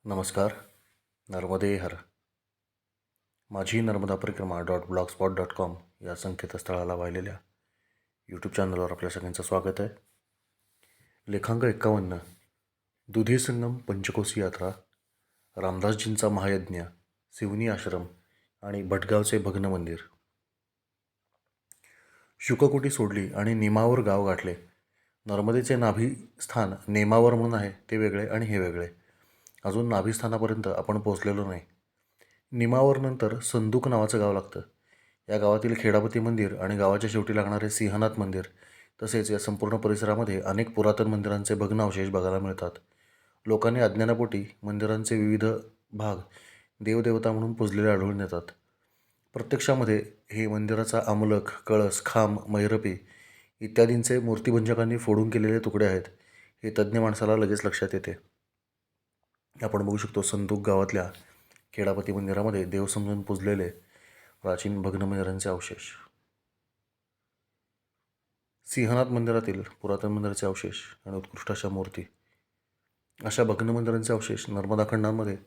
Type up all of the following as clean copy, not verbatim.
नमस्कार. नर्मदे हर. माझी नर्मदा परिक्रमा .blogspot.com या संकेतस्थळाला वाहिलेल्या यूट्यूब चॅनलवर आपल्या सगळ्यांचं स्वागत आहे. लेखांक 51. दुधी संगम पंचकोसी यात्रा, रामदासजींचा महायज्ञ, सिवनी आश्रम आणि भटगावचे भग्न मंदिर. शुककुटी सोडली आणि नेमावर गाव गाठले. नर्मदेचे नाभिस्थान नेमावर म्हणून आहे ते वेगळे आणि हे वेगळे. अजून नाभिस्थानापर्यंत आपण पोचलेलो नाही. निमावरनंतर संदूक नावाचं गाव लागतं. या गावातील खेडापती मंदिर आणि गावाच्या शेवटी लागणारे सिंहनाथ मंदिर तसेच या संपूर्ण परिसरामध्ये अनेक पुरातन मंदिरांचे भग्नावशेष बघायला मिळतात. लोकांनी अज्ञानापोटी मंदिरांचे विविध भाग देवदेवता म्हणून पुजलेले आढळून येतात. प्रत्यक्षामध्ये हे मंदिराचा अमलक, कळस, खांब, मैरपी इत्यादींचे मूर्तिभंजकांनी फोडून केलेले तुकडे आहेत हे तज्ज्ञ माणसाला लगेच लक्षात येते. आपण बघू शकतो संदूक गावातल्या खेडापती मंदिरामध्ये देव समजून पुजलेले प्राचीन भग्न मंदिरांचे अवशेष. सिंहनाथ मंदिरातील पुरातन मंदिराचे अवशेष आणि उत्कृष्ट अशा मूर्ती. अशा भग्न मंदिरांचे अवशेष नर्मदा खंडामध्ये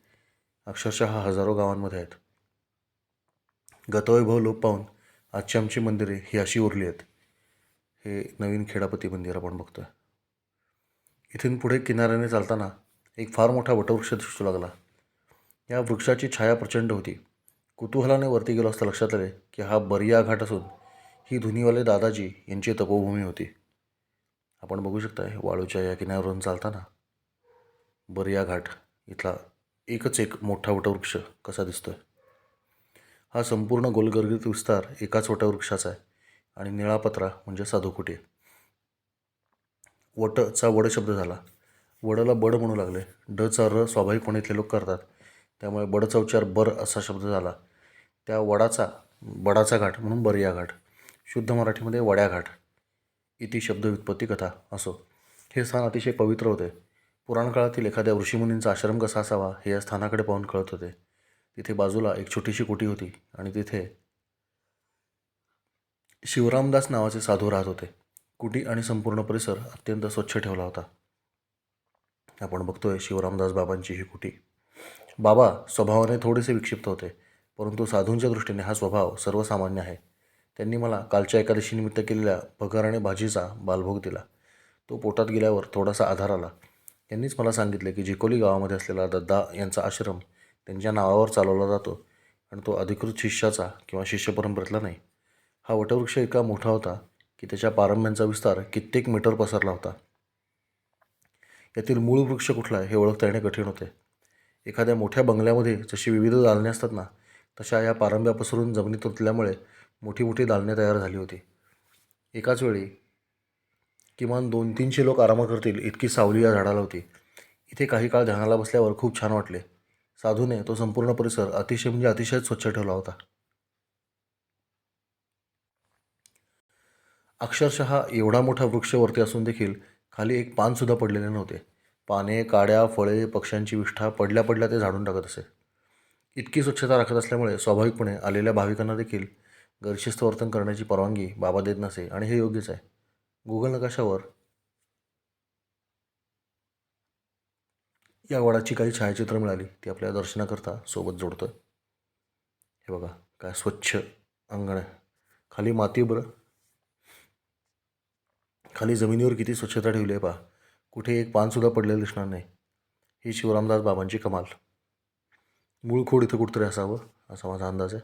अक्षरशः हजारो गावांमध्ये आहेत. गतवैभव लोप पाहून आजची आमची मंदिरे ही अशी उरली आहेत. हे नवीन खेडापती मंदिर आपण बघतोय. इथून पुढे किनाऱ्याने चालताना एक फार मोठा वटवृक्ष दिसू लागला. या वृक्षाची छाया प्रचंड होती. कुतूहलाने वरती गेलो असता लक्षात आले की हा बरिया घाट असून ही धुनीवाले दादाजी यांची तपोभूमी होती. आपण बघू शकताय वाळूच्या या किनाऱ्यावरून चालताना बरिया घाट इथला एकच एक मोठा वटवृक्ष कसा दिसतोय. हा संपूर्ण गोलगर्भित विस्तार एकाच वटवृक्षाचा आहे आणि निळापत्रा म्हणजे साधुकुटी. वटचा वड शब्द झाला. वडला बड म्हणू लागले. डचा र स्वाभाविकपणे इथले लोक करतात, त्यामुळे बडचा उच्चार बर असा शब्द झाला. त्या वडाचा बडाचा घाट म्हणून बरिया घाट. शुद्ध मराठीमध्ये वड्या घाट इति शब्द व्युत्पत्ती कथा. असो, हे स्थान अतिशय पवित्र होते. पुराण काळातील एखाद्या ऋषीमुनींचा आश्रम कसा असावा हे या स्थानाकडे पाहून कळत होते. तिथे बाजूला एक छोटीशी कुटी होती आणि तिथे शिवरामदास नावाचे साधू राहत होते. कुटी आणि संपूर्ण परिसर अत्यंत स्वच्छ ठेवला होता. आपण बघतोय शिवरामदास बाबांची ही कुटी. बाबा स्वभावाने थोडेसे विक्षिप्त होते, परंतु साधूंच्या दृष्टीने हा स्वभाव सर्वसामान्य आहे. त्यांनी मला कालच्या एकादशीनिमित्त केलेल्या भगर आणि भाजीचा बालभोग दिला. तो पोटात गेल्यावर थोडासा आधार आला. त्यांनीच मला सांगितले की जिकोली गावामध्ये असलेला दद्दा यांचा आश्रम त्यांच्या नावावर चालवला जातो आणि तो अधिकृत शिष्याचा किंवा शिष्यपरंपरेतला नाही. हा वटवृक्ष इतका मोठा होता की त्याच्या पारंब्यांचा विस्तार कित्येक मीटर पसरला होता. यातील मूळ वृक्ष कुठला आहे हे ओळखता येणे कठीण होते. एखाद्या मोठ्या बंगल्यामध्ये जशी विविध दालने असतात ना, तशा या पारंब्या पसरून जमिनीत रुतल्यामुळे मोठी मोठी दालने तयार झाली होती. एकाच वेळी किमान 200-300 लोक आराम करतील इतकी सावली या झाडाला होती. इथे काही काळ ध्यानाला बसल्यावर खूप छान वाटले. साधूने तो संपूर्ण परिसर अतिशय म्हणजे अतिशय स्वच्छ ठेवला होता. अक्षरशः एवढा मोठा वृक्ष वरती असून देखील खाली एक पानसुद्धा पडलेले नव्हते. पाने, काड्या, फळे, पक्ष्यांची विष्ठा पडल्या पडल्या ते झाडून टाकत असे. इतकी स्वच्छता राखत असल्यामुळे स्वाभाविकपणे आलेल्या भाविकांना देखील गैरशिस्त वर्तन करण्याची परवानगी बाबा देत नसे आणि हे योग्यच आहे. गुगल नकाशावर या वडाची काही छायाचित्र मिळाली, ती आपल्या दर्शनाकरता सोबत जोडतोय. हे बघा काय स्वच्छ अंगण आहे. खाली माती बरं, खाली जमिनीवर किती स्वच्छता ठेवली आहे पहा. कुठे एक पानसुद्धा पडलेलं दिसणार नाही. ही शिवरामदास बाबांची कमाल. मूळ खोड इथं कुठतरी असावं असा माझा अंदाज आहे.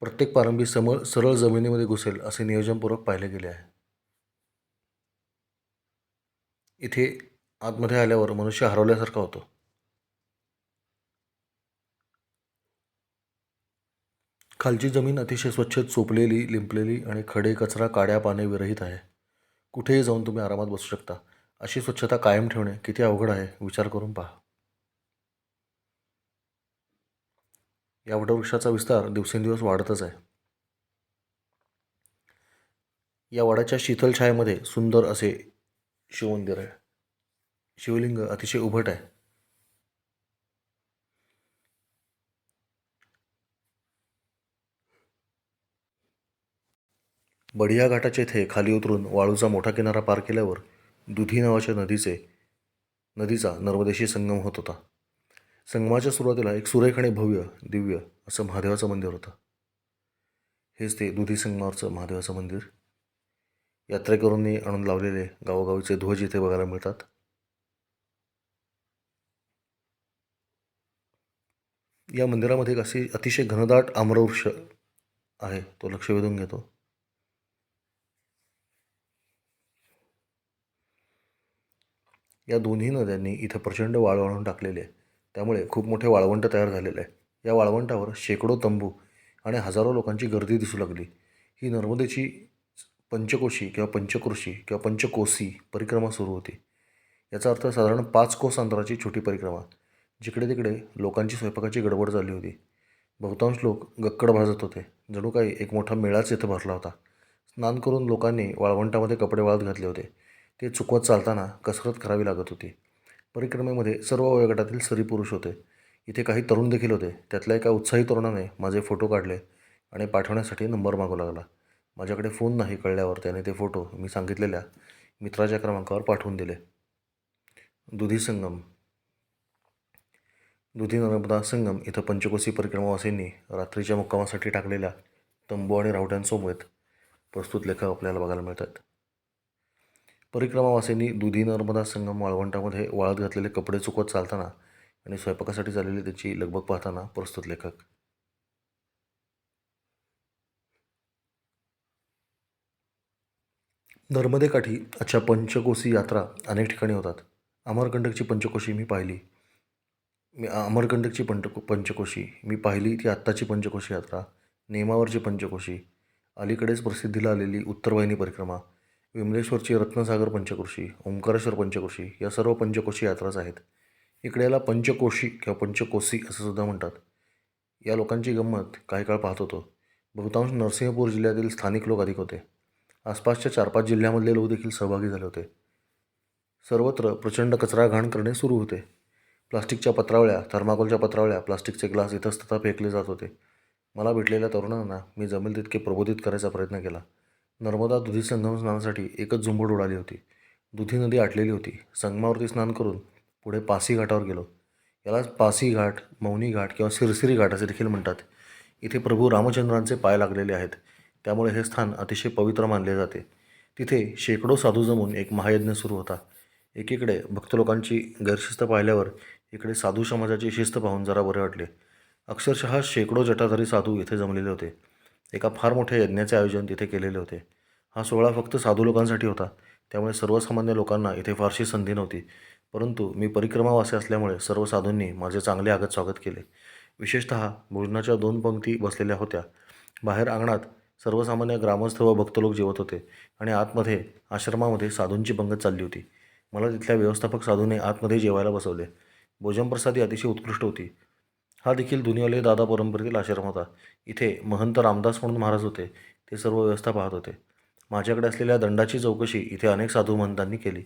प्रत्येक पारंबी सरळ जमिनीमध्ये घुसेल असे नियोजनपूर्वक पाहिले गेले आहे. इथे आतमध्ये आल्यावर मनुष्य हरवल्यासारखा होतो. खालची जमीन अतिशय स्वच्छ, चोपलेली, लिंपलेली आणि खडे, कचरा, काड्या, पाने विरहित आहे. कुठेही जाऊन तुम्ही आरामात बसू शकता. अशी स्वच्छता कायम ठेवणे किती अवघड आहे विचार करून पहा. या वटवृक्षाचा विस्तार दिवसेंदिवस वाढतच आहे. या वडाच्या शीतल छायेमध्ये सुंदर असे शिवमंदिर आहे. शिवलिंग अतिशय उभट आहे. बढिया घाटाच्या इथे खाली उतरून वाळूचा मोठा किनारा पार केल्यावर दुधी नावाच्या नदीचा नर्मदेशी संगम होत होता. संगमाच्या सुरुवातीला एक सुरेख आणि भव्य दिव्य असं महादेवाचं मंदिर होतं. हेच ते दुधी संगमावरचं महादेवाचं मंदिर. यात्रेकरूंनी आणून लावलेले गावोगावीचे ध्वज इथे बघायला मिळतात. या मंदिरामध्ये एक अशी अतिशय घनदाट आम्रवृक्ष आहे, तो लक्ष वेधून घेतो. या दोन्ही नद्यांनी इथं प्रचंड वाळवंट टाकलेले आहे, त्यामुळे खूप मोठे वाळवंट तयार झालेले आहे. या वाळवंटावर शेकडो तंबू आणि हजारो लोकांची गर्दी दिसू लागली. ही नर्मदेची पंचकोशी किंवा पंचक्रोशी किंवा पंचकोसी परिक्रमा सुरू होती. याचा अर्थ साधारण 5 कोस अंतराची छोटी परिक्रमा. जिकडे तिकडे लोकांची स्वयंपाकाची गडबड चालली होती. बहुतांश लोक गक्कड भाजत होते. जणू काही एक मोठा मेळाच इथं भरला होता. स्नान करून लोकांनी वाळवंटामध्ये कपडे वाळत घातले होते. ते चुकवत चालताना कसरत करावी लागत होती. परिक्रमेमध्ये सर्व वयोगटातील स्त्री पुरुष होते. इथे काही तरुण देखील होते. त्यातल्या एका उत्साही तरुणाने माझे फोटो काढले आणि पाठवण्यासाठी नंबर मागू लागला. माझ्याकडे फोन नाही कळल्यावर त्याने ते फोटो मी सांगितलेल्या मित्राच्या क्रमांकावर पाठवून दिले. दुधी संगम. दुधी नर्मदा संगम इथं पंचकोसी परिक्रमावासींनी रात्रीच्या मुक्कामासाठी टाकलेल्या तंबू आणि रावट्यांसोबत प्रस्तुत लेख आपल्याला बघायला मिळतात. परिक्रमावासींनी दुधी नर्मदा संगम वाळवंटामध्ये वाळत घातलेले कपडे चुकवत चालताना आणि स्वयंपाकासाठी चाललेली त्याची लगबग पाहताना प्रस्तुत लेखक. नर्मदेकाठी अच्छा पंचकोसी यात्रा अनेक ठिकाणी होतात. अमरकंटकची पंचकोशी मी पाहिली. अमरकंटकची पंचकोशी मी पाहिली ती आत्ताची पंचकोशी यात्रा. नेमावरची पंचकोशी, अलीकडेच प्रसिद्धीला आलेली उत्तरवाहिनी परिक्रमा, विमलेश्वरची रत्नसागर पंचक्रोशी, ओंकारेश्वर पंचक्रोशी या सर्व पंचकोशी यात्राच आहेत. इकडे याला पंचकोशी किंवा पंचकोसी असं सुद्धा म्हणतात. या लोकांची गंमत काही काळ पाहत होतो. बहुतांश नरसिंहपूर जिल्ह्यातील स्थानिक लोक अधिक होते. आसपासच्या 4-5 जिल्ह्यामधले लोक देखील सहभागी झाले होते. सर्वत्र प्रचंड कचरा घाण करणे सुरू होते. प्लास्टिकच्या पत्रावळ्या, थर्माकोलच्या पत्रावळ्या, प्लास्टिकचे ग्लास इतस्ततः फेकले जात होते. मला भेटलेल्या तरुणांना मी जमेल तितके प्रबोधित करायचा प्रयत्न केला. नर्मदा दुधी संगम स्नानासाठी एकच झुंबड उडाली होती. दुधी नदी आटलेली होती. संगमावरती स्नान करून पुढे पासी घाटावर गेलो. याला पासी घाट, मौनी घाट किंवा सिरसिरी घाट असे देखील म्हणतात. इथे प्रभू रामचंद्रांचे पाय लागलेले आहेत, त्यामुळे हे स्थान अतिशय पवित्र मानले जाते. तिथे शेकडो साधू जमून एक महायज्ञ सुरू होता. एकीकडे भक्त लोकांची गैरशिस्त पाहिल्यावर इकडे साधू समाजाची शिस्त पाहून जरा बरे वाटले. अक्षरशः शेकडो जटाधारी साधू इथे जमलेले होते. एका फार मोठ्या यज्ञाचे आयोजन तिथे केलेले होते. हा सोहळा फक्त साधू लोकांसाठी होता, त्यामुळे सर्वसामान्य लोकांना इथे फारशी संधी नव्हती. परंतु मी परिक्रमावासी असल्यामुळे सर्व साधूंनी माझे चांगले आगत स्वागत केले. विशेषतः भोजनाच्या 2 पंक्ती बसलेल्या होत्या. बाहेर अंगणात सर्वसामान्य ग्रामस्थ व भक्त लोक जेवत होते आणि आतमध्ये आश्रमामध्ये साधूंची पंगत चालली होती. मला तिथल्या व्यवस्थापक साधूने आतमध्ये जेवायला बसवले. भोजनप्रसादी अतिशय उत्कृष्ट होती. हा देखील दुनियाले दादा परंपरेतील आश्रम होता. इथे महंत रामदास म्हणून महाराज होते. ते सर्व व्यवस्था पाहत होते. माझ्याकडे असलेल्या दंडाची चौकशी इथे अनेक साधू महंतांनी केली,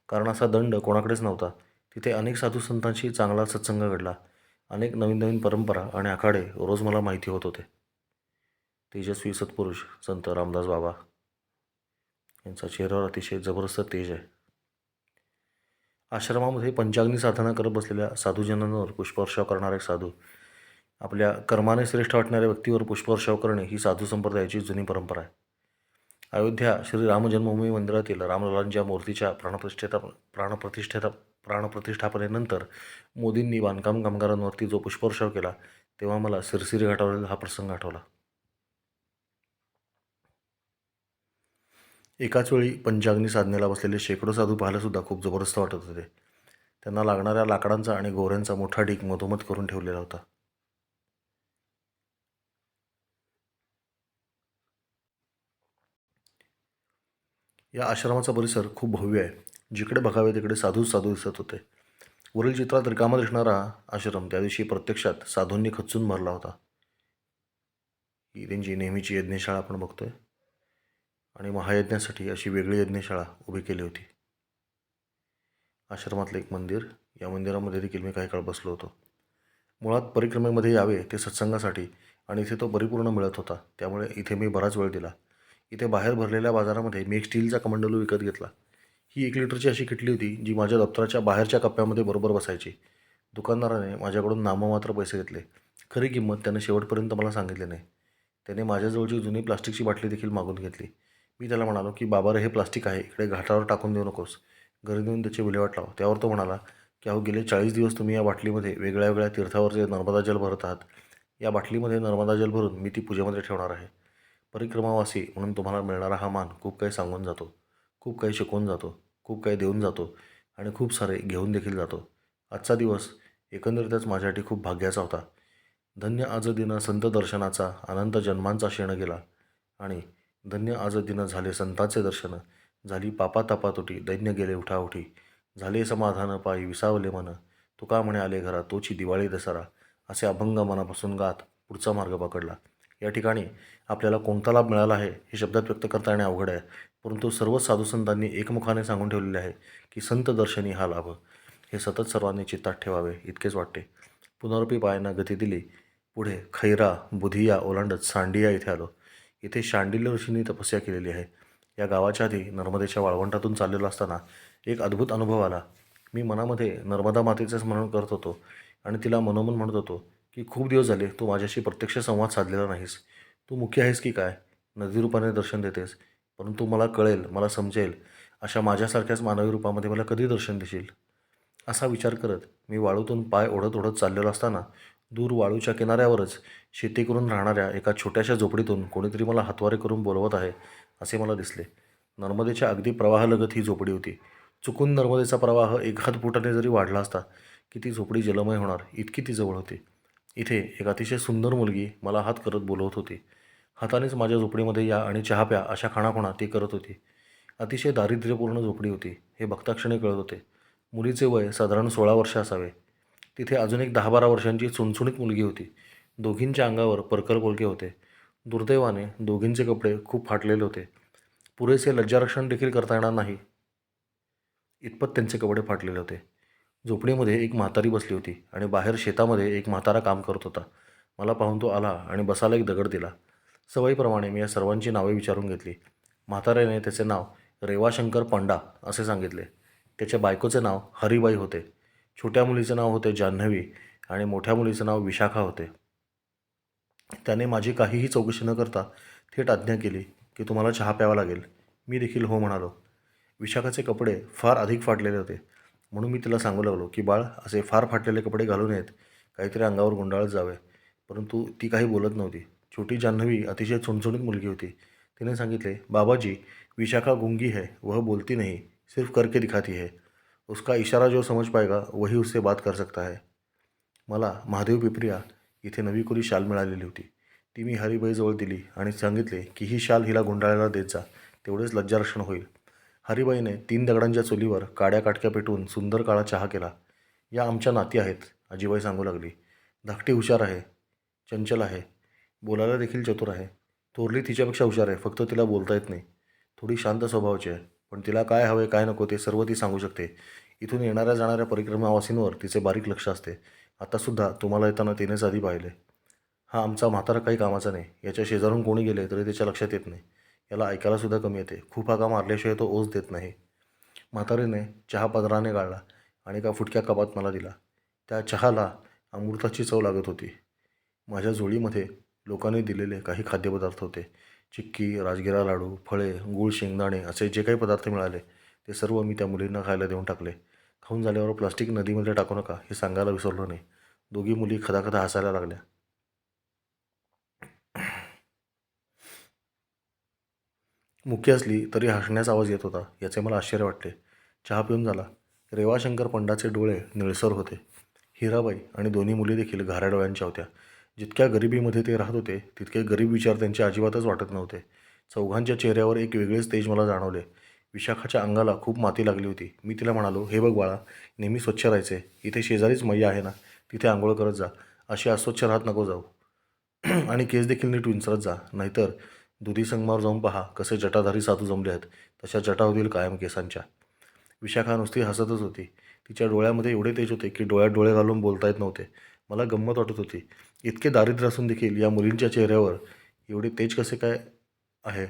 कारण असा दंड कोणाकडेच नव्हता. तिथे अनेक साधू संतांशी चांगला सत्संग घडला. अनेक नवीन नवीन परंपरा आणि आखाडे रोज मला माहिती होत होते. तेजस्वी सत्पुरुष संत रामदास बाबा यांचा चेहऱ्यावर अतिशय जबरदस्त तेज आहे. आश्रमामध्ये पंचाग्नी साधना करत बसलेल्या साधूजनांवर पुष्पवर्षाव करणारे साधू. आपल्या कर्माने श्रेष्ठ वाटणाऱ्या व्यक्तीवर पुष्पवर्षाव करणे ही साधू संप्रदायाची जुनी परंपरा आहे. अयोध्या श्री राम जन्मभूमी मंदिरातील रामललांच्या मूर्तीच्या प्राणप्रतिष्ठापनेनंतर मोदींनी बांधकाम कामगारांवरती जो पुष्पवर्षाव केला, तेव्हा मला सिरसिरी घाटावरील हा प्रसंग आठवला. एकाच वेळी पंचाग्नी साधनेला बसलेले शेकडो साधू पाहायलासुद्धा खूप जबरदस्त वाटत होते. त्यांना लागणाऱ्या लाकडांचा आणि गोऱ्यांचा मोठा ढीग मधोमध करून ठेवलेला होता. या आश्रमाचा परिसर खूप भव्य आहे. जिकडे बघावे तिकडे साधूच साधू दिसत होते. वरील चित्रात रिकामा दिसणारा आश्रम त्या दिवशी प्रत्यक्षात साधूंनी खच्चून भरला होता. ही त्यांची नेहमीची यज्ञशाळा आपण बघतोय आणि महायज्ञासाठी अशी वेगळी यज्ञशाळा उभी केली होती. आश्रमातलं एक मंदिर. या मंदिरामध्ये देखील मी काही काळ बसलो होतो. मुळात परिक्रमेमध्ये यावे ते सत्संगासाठी आणि इथे तो परिपूर्ण मिळत होता, त्यामुळे इथे मी बराच वेळ दिला. इथे बाहेर भरलेल्या बाजारामध्ये मी एक स्टीलचा कमंडलू विकत घेतला. ही 1 लिटरची अशी किटली होती, जी माझ्या दप्तराच्या बाहेरच्या कप्प्यामध्ये बरोबर बसायची. दुकानदाराने माझ्याकडून नाममात्र पैसे घेतले. खरी किंमत त्याने शेवटपर्यंत मला सांगितली नाही. त्याने माझ्याजवळची जुनी प्लास्टिकची बाटली देखील मागून घेतली. मी त्याला म्हणालो की बाबा रे, हे प्लास्टिक आहे, इकडे घाटावर टाकून देऊ नकोस. घरी नेऊन त्याची विल्हेवाट लाव. त्यावर तो म्हणाला की अहो, गेले 40 दिवस तुम्ही या बाटलीमध्ये वेगळ्या वेगळ्या तीर्थावरचे नर्मदा जल भरत आहात. या बाटलीमध्ये नर्मदा जल भरून मी ती पूजेमध्ये ठेवणार आहे. परिक्रमावासी म्हणून तुम्हाला मिळणारा हा मान खूप काही सांगून जातो, खूप काही शिकवून जातो, खूप काही देऊन जातो आणि खूप सारे घेऊन देखील जातो. आजचा दिवस एकंदरीतच माझ्यासाठी खूप भाग्याचा होता. धन्य आज दिन संत दर्शनाचा, अनंत जन्मांचा क्षण गेला. आणि धन्य आज दिन झाले संतांचे दर्शन, झाली पापा तपातुटी, दैन्य गेले उठाउठी. झाले समाधान पायी विसावले मन, तुका म्हणे आले घरा, तोची दिवाळी दसरा. असे अभंग मनापासून गात पुढचा मार्ग पकडला. या ठिकाणी आपल्याला कोणता लाभ मिळाला आहे हे शब्दात व्यक्त करता येणे अवघड आहे, परंतु सर्वच साधुसंतांनी एकमुखाने सांगून ठेवलेले आहे की संत दर्शनी हा लाभ. हे सतत सर्वांनी चित्तात ठेवावे इतकेच वाटते. पुनरपी पायानं गती दिली. पुढे खैरा बुधिया ओलांडत सांडिया इथे आलो. इथे शांडिल्य ऋषींनी तपस्या केलेली आहे. या गावाच्या आधी नर्मदेच्या वाळवंटातून चाललेलो असताना एक अद्भुत अनुभव आला. मी मनामध्ये नर्मदा मातेचे स्मरण करत होतो आणि तिला मनोमन म्हणत होतो की खूप दिवस झाले तू माझ्याशी प्रत्यक्ष संवाद साधलेला नाहीस. तू मुख्य आहेस की काय? नदी रूपाने दर्शन देतेस, परंतु मला कळेल, मला समजेल अशा माझ्यासारख्याच मानवी रूपामध्ये मला कधी दर्शन देशील? असा विचार करत मी वाळूतून पाय ओढत ओढत चाललेलो असताना दूर वाळूच्या किनाऱ्यावरच शेती करून राहणाऱ्या एका छोट्याशा झोपडीतून कोणीतरी मला हातवारे करून बोलवत आहे असे मला दिसले. नर्मदेच्या अगदी प्रवाहालगत ही झोपडी होती. चुकून नर्मदेचा प्रवाह एखाद फुटाने जरी वाढला असता की ती झोपडी जलमय होणार, इतकी ती जवळ होती. इथे एक अतिशय सुंदर मुलगी मला हात करत बोलवत होती. हातानेच माझ्या झोपडीमध्ये या आणि चहा प्या अशा खाणाखुणा ती करत होती. अतिशय दारिद्र्यपूर्ण झोपडी होती हे बघताक्षणी कळत होते. मुलीचे वय साधारण 16 वर्ष असावे. तिथे अजून एक 10-12 वर्षांची चुणचुणीत मुलगी होती. दोघींच्या अंगावर परकर पोलके होते. दुर्दैवाने दोघींचे कपडे खूप फाटलेले होते. पुरेसे लज्जारक्षण देखील करता येणार नाही इतपत त्यांचे कपडे फाटलेले होते. झोपडीमध्ये एक म्हातारी बसली होती आणि बाहेर शेतामध्ये एक म्हातारा काम करत होता. मला पाहून तो आला आणि बसायला एक दगड दिला. सवयीप्रमाणे मी या सर्वांची नावे विचारून घेतली. म्हाताऱ्याने त्याचे नाव रेवाशंकर पंडा असे सांगितले. त्याच्या बायकोचे नाव हरिबाई होते. छोट्या मुलीचे नाव होते जान्हवी आणि मोठ्या मुलीचे नाव विशाखा होते. त्याने माझी काहीही चौकशी न करता थेट आज्ञा केली की तुम्हाला चहा प्यावा लागेल. मी देखील हो म्हणालो. विशाखाचे कपडे फार अधिक फाटलेले होते, म्हणून मी तिला सांगू लागलो की बाळ, असे फार फाटलेले कपडे घालू नयेत, काहीतरी अंगावर गुंडाळत जावे. परंतु ती काही बोलत नव्हती. छोटी जान्हवी अतिशय चुणचुणीत मुलगी होती. तिने सांगितले, बाबाजी, विशाखा गुंगी है, वह बोलती नहीं, सिर्फ करके दिखाती है. उसका इशारा जो समझ पाएगा वही उससे बात कर सकता है. मला महादेव पिपरिया इथे नवी कोरी शाल मिळालेली होती. ती मी हरिबाईजवळ दिली आणि सांगितले की ही शाल हिला गुंडाळायला देत जा, तेवढेच लज्जारक्षण होईल. हरिबाईने 3 दगडांच्या चुलीवर काड्या काटक्या पेटवून सुंदर काळा चहा केला. या आमच्या नाती आहेत, आजीबाई सांगू लागली. धाकटी हुशार आहे, चंचल आहे, बोलायला देखील चतुर आहे. थोरली तिच्यापेक्षा हुशार आहे, फक्त तिला बोलता येत नाही. थोडी शांत स्वभावाची आहे, पण तिला काय हवे काय नको ते सर्व ती सांगू शकते. इथून येणाऱ्या जाणाऱ्या परिक्रमावासींवर तिचे बारीक लक्ष असते. आतासुद्धा तुम्हाला येताना तिनेच आधी पाहिले. हा आमचा म्हातारा काही कामाचा नाही. याच्या शेजारून कोणी गेले तरी त्याच्या लक्षात येत नाही. याला ऐकायलासुद्धा कमी येते. खूप हाका मारल्याशिवाय तो ओझ देत नाही. म्हातारीने चहा पदराने गाळला आणि एका फुटक्या कपात मला दिला. त्या चहाला अमृताची चव लागत होती. माझ्या झोळीमध्ये लोकांनी दिलेले काही खाद्यपदार्थ होते. चिक्की, राजगिरा लाडू, फळे, गूळ, शेंगदाणे असे जे काही पदार्थ मिळाले ते सर्व मी त्या मुलींना खायला देऊन टाकले. खाऊन झाल्यावर प्लास्टिक नदीमध्ये टाकू नका हे सांगायला विसरलो नाही. दोघी मुली खदाखदा हसायला लागल्या. मुकी असली तरी हसण्याचा आवाज येत होता, याचे मला आश्चर्य वाटले. चहा पिऊन झाला. रेवाशंकर पंडाचे डोळे निळसर होते. हिराबाई आणि दोन्ही मुली देखील घाऱ्या डोळ्यांच्या होत्या. जितक्या गरिबीमध्ये ते राहत होते तितके गरीब विचार त्यांचे अजिबातच वाटत नव्हते. चौघांच्या चेहऱ्यावर एक वेगळेच तेज मला जाणवले. विशाखाच्या अंगाला खूप माती लागली होती. मी तिला म्हणालो, हे बघ बाळा, नेहमी स्वच्छ राहायचे. इथे शेजारीच मैया आहे ना, तिथे आंघोळ करत जा. अशी अस्वच्छ राहत नको जाऊ. आणि केस देखील नीट विंचरत जा, नाहीतर दुधी संगमावर जाऊन पहा कसे जटाधारी साधू जमले आहेत. तशा जटा होतील कायम केसांच्या. विशाखा नुसती हसतच होती. तिच्या डोळ्यामध्ये एवढे तेज होते की डोळ्यात डोळे घालून बोलता येत नव्हते. मला गंमत वाटत होती. इतके दारिद्र्य असून देखील या मुलींच्या चेहऱ्यावर एवढे तेज कसे काय आहे?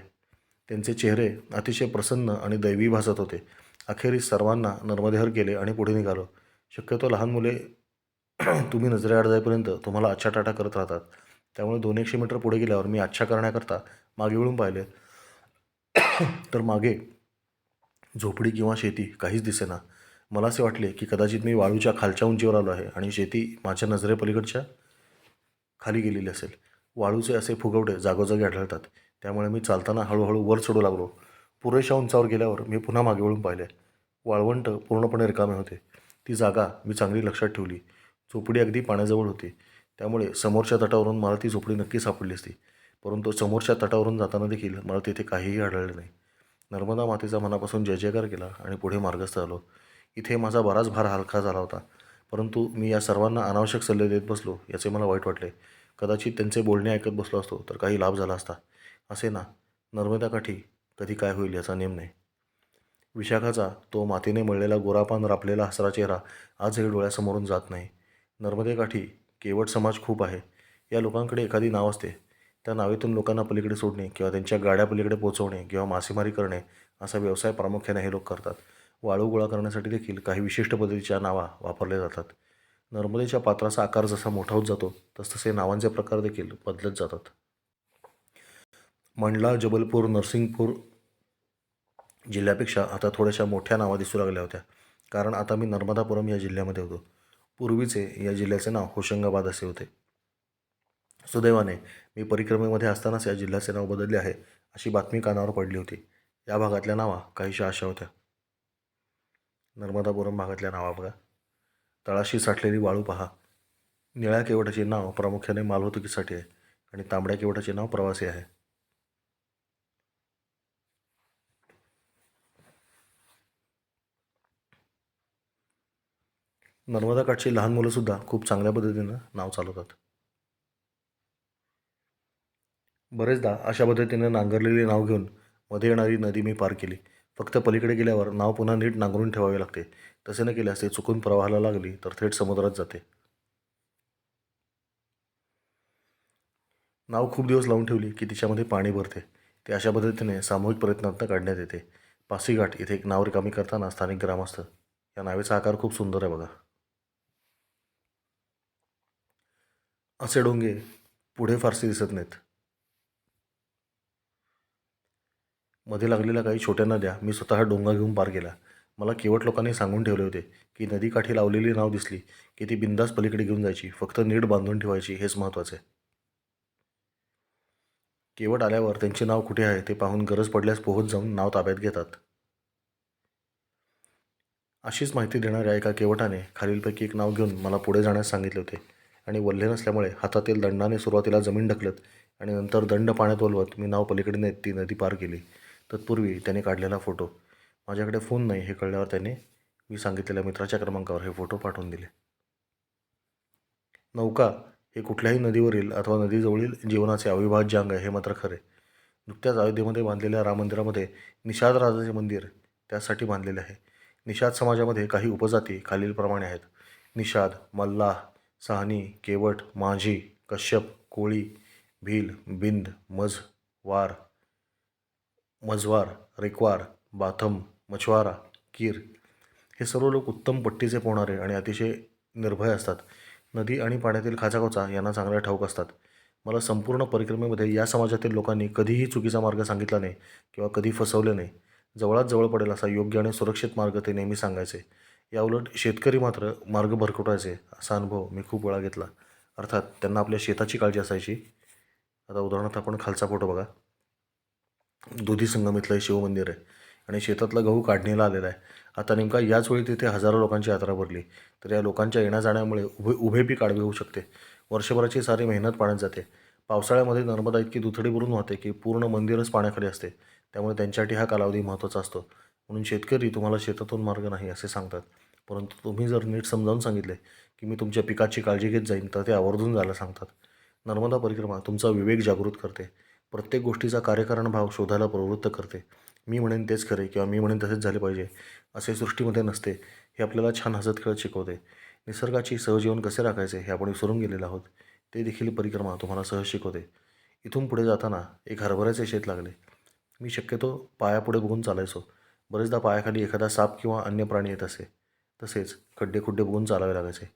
त्यांचे चेहरे अतिशय प्रसन्न आणि दैवी भासत होते. अखेरीस सर्वांना नर्मदेहर केले आणि पुढे निघालो. शक्यतो लहान मुले तुम्ही नजरेआड जाईपर्यंत तुम्हाला अच्छा टाटा करत राहतात. त्यामुळे 200-100 मीटर पुढे गेल्यावर मी अच्छा करण्याकरता मागे वळून पाहिले तर मागे झोपडी किंवा शेती काहीच दिसेना. मला असे वाटले की कदाचित मी वाळूच्या खालच्या उंचीवर आलो आहे आणि शेती माझ्या नजरेपलीकडच्या खाली गेलेली असेल. वाळूचे असे फुगवटे जागोजागी आढळतात. त्यामुळे मी चालताना हळूहळू वर चढू लागलो. पुरेशा उंचावर गेल्यावर मी पुन्हा मागे वळून पाहिले. वाळवंट पूर्णपणे रिकामे होते. ती जागा मी चांगली लक्षात ठेवली. झोपडी अगदी पाण्याजवळ होती. त्यामुळे समोरच्या तटावरून मला ती झोपडी नक्की सापडली असती. परंतु समोरच्या तटावरून जाताना देखील मला तिथे काहीही आढळले नाही. नर्मदा मातेचा मनापासून जय जयकार केला आणि पुढे मार्गस्थ आलो. इथे माझा बराच भार हलका झाला होता. परंतु मी या सर्वांना अनावश्यक सल्ले देत बसलो याचे मला वाईट वाटले. कदाचित त्यांचे बोलणे ऐकत बसलो असतो तर काही लाभ झाला असता. असे ना, नर्मदाकाठी कधी काय होईल याचा नेम नाही. विशाखाचा तो मातीने मळलेला गोरापान रापलेला हसरा चेहरा आजही डोळ्यासमोरून जात नाही. नर्मदेकाठी केवट समाज खूप आहे. या लोकांकडे एखादी नाव असते. त्या नावेतून लोकांना पलीकडे सोडणे किंवा त्यांच्या गाड्या पलीकडे पोहोचवणे किंवा मासेमारी करणे असा व्यवसाय प्रामुख्याने हे लोक करतात. वाळू गोळा करण्यासाठी देखील काही विशिष्ट पद्धतीच्या नावा वापरल्या जातात. नर्मदेच्या पात्राचा आकार जसा मोठा होत जातो तसतसे नावांचे प्रकार देखील बदलत जातात. मंडला, जबलपूर, नरसिंगपूर जिल्ह्यापेक्षा आता थोड्याशा मोठ्या नावा दिसू लागल्या होत्या. कारण आता मी नर्मदापुरम या जिल्ह्यामध्ये होतो. पूर्वीचे या जिल्ह्याचे नाव होशंगाबाद असे होते. सुदैवाने मी परिक्रमेमध्ये असतानाच या जिल्ह्याचे नाव बदलले आहे अशी बातमी कानावर पडली होती. या भागातल्या नावा काहीशा अशा होत्या. नर्मदापुरम भागातल्या नावा बघा. तळाशी साठलेली वाळू पहा. निळ्या केवटाचे नाव प्रामुख्याने मालवाहतुकीसाठी आहे आणि तांबड्या केवटाचे नाव प्रवासी आहे. नर्मदा काठची लहान मुलंसुद्धा खूप चांगल्या पद्धतीनं नाव चालवतात. बरेचदा अशा पद्धतीने नांगरलेली नाव घेऊन मध्ये येणारी नदी मी पार केली. फक्त पलीकडे गेल्यावर नाव पुन्हा नीट नांगरून ठेवावे लागते. तसे न केल्यास ते चुकून प्रवाहाला लागली तर थेट समुद्रात जाते. नाव खूप दिवस लावून ठेवली की तिच्यामध्ये पाणी भरते. ते अशा पद्धतीने सामूहिक प्रयत्नांतून काढण्यात येते. पासीघाट इथे एक नाव रिकामी करताना स्थानिक ग्रामस्थ या नावेचा आकार खूप सुंदर आहे बघा. असे डोंगे पुढे फारसे दिसत नाहीत. मध्ये लागलेल्या काही छोट्या नद्या मी स्वतः डोंगा घेऊन पार केला. मला केवट लोकांनी सांगून ठेवले होते की नदीकाठी लावलेली नाव दिसली की ती बिंदास पलीकडे घेऊन जायची, फक्त नीट बांधून ठेवायची, हेच महत्त्वाचे. केवट आल्यावर त्यांचे नाव कुठे आहे ते पाहून गरज पडल्यास पोहोच जाऊन नाव ताब्यात घेतात. अशीच माहिती देणाऱ्या एका केवटाने खालीलपैकी एक नाव घेऊन मला पुढे जाण्यास सांगितले होते आणि वल्हे नसल्यामुळे हातातील दंडाने सुरुवातीला जमीन ढकलत आणि नंतर दंड पाण्यात ओलवत मी नाव पलीकडे नेत ती नदी पार केली. तत्पूर्वी त्याने काढलेला फोटो. माझ्याकडे फोन नाही हे कळल्यावर त्याने मी सांगितलेल्या मित्राच्या क्रमांकावर हे फोटो पाठवून दिले. नौका हे कुठल्याही नदीवरील अथवा नदीजवळील जीवनाचे अविभाज्य अंग आहे हे मात्र खरे. नुकत्याच अयोध्येमध्ये बांधलेल्या राम मंदिरामध्ये निषाद राजाचे मंदिर त्यासाठी बांधलेले आहे. निषाद समाजामध्ये काही उपजाती खालीलप्रमाणे आहेत. निषाद, मल्लाह, साहनी, केवट, माझी, कश्यप, कोळी, भील, बिंद, वार मझवार, रेकवार, बाथम, मछवारा, कीर हे सर्व लोक उत्तम पट्टीचे पोहणारे आणि अतिशय निर्भय असतात. नदी आणि पाण्यातील खाचाखोचा यांना चांगल्या ठाऊक असतात. मला संपूर्ण परिक्रमेमध्ये या समाजातील लोकांनी कधीही चुकीचा मार्ग सांगितला नाही किंवा कधी फसवले नाही. जवळात जवळ पडेल असा योग्य आणि सुरक्षित मार्ग ते नेहमी सांगायचे. याउलट शेतकरी मात्र मार्ग भरकटायचे असा अनुभव मी खूप वेळा घेतला. अर्थात त्यांना आपल्या शेताची काळजी असायची. आता उदाहरणार्थ आपण खालचा फोटो बघा. दुधी संगम इथलं हे शिवमंदिर आहे आणि शेतातला गहू काढणीला आलेला आहे. आता नेमका याच वेळी तिथे हजारो लोकांची यात्रा भरली. तर या लोकांच्या येण्या जाण्यामुळे उभे पीक आडवे होऊ शकते. वर्षभराची सारी मेहनत पाण्यात जाते. पावसाळ्यामध्ये नर्मदा इतकी दुथडी भरून वाहते की पूर्ण मंदिरच पाण्याखाली असते. त्यामुळे त्यांच्यासाठी हा कालावधी महत्त्वाचा असतो. म्हणून शेतकरी तुम्हाला शेतातून मार्ग नाही असे सांगतात. परंतु तुम्ही जर नीट समजावून सांगितले की मी तुमच्या पिकाची काळजी घेत जाईन तर ते आवर्जून जायला सांगतात. नर्मदा परिक्रमा तुमचा विवेक जागृत करते. प्रत्येक गोष्टीचा कार्यकारण भाव शोधायला प्रवृत्त करते. मी म्हणेन तेच खरे किंवा मी म्हणेन तसेच झाले पाहिजे असे सृष्टीमध्ये नसते हे आपल्याला छान हसत खेळत शिकवते. निसर्गाची सहजीवन कसे राखायचे हे आपण विसरून गेलेलो आहोत. ते देखील परिक्रमा तुम्हाला सहज शिकवते. इथून पुढे जाताना एक हरभऱ्याचे शेत लागले. मी शक्यतो पायापुढे बघून चालायचो. बरेचदा पायाखाली एखादा साप किंवा अन्य प्राणी येत असे. तसेच खड्डे खुड्डे बघून चालावे लागायचे.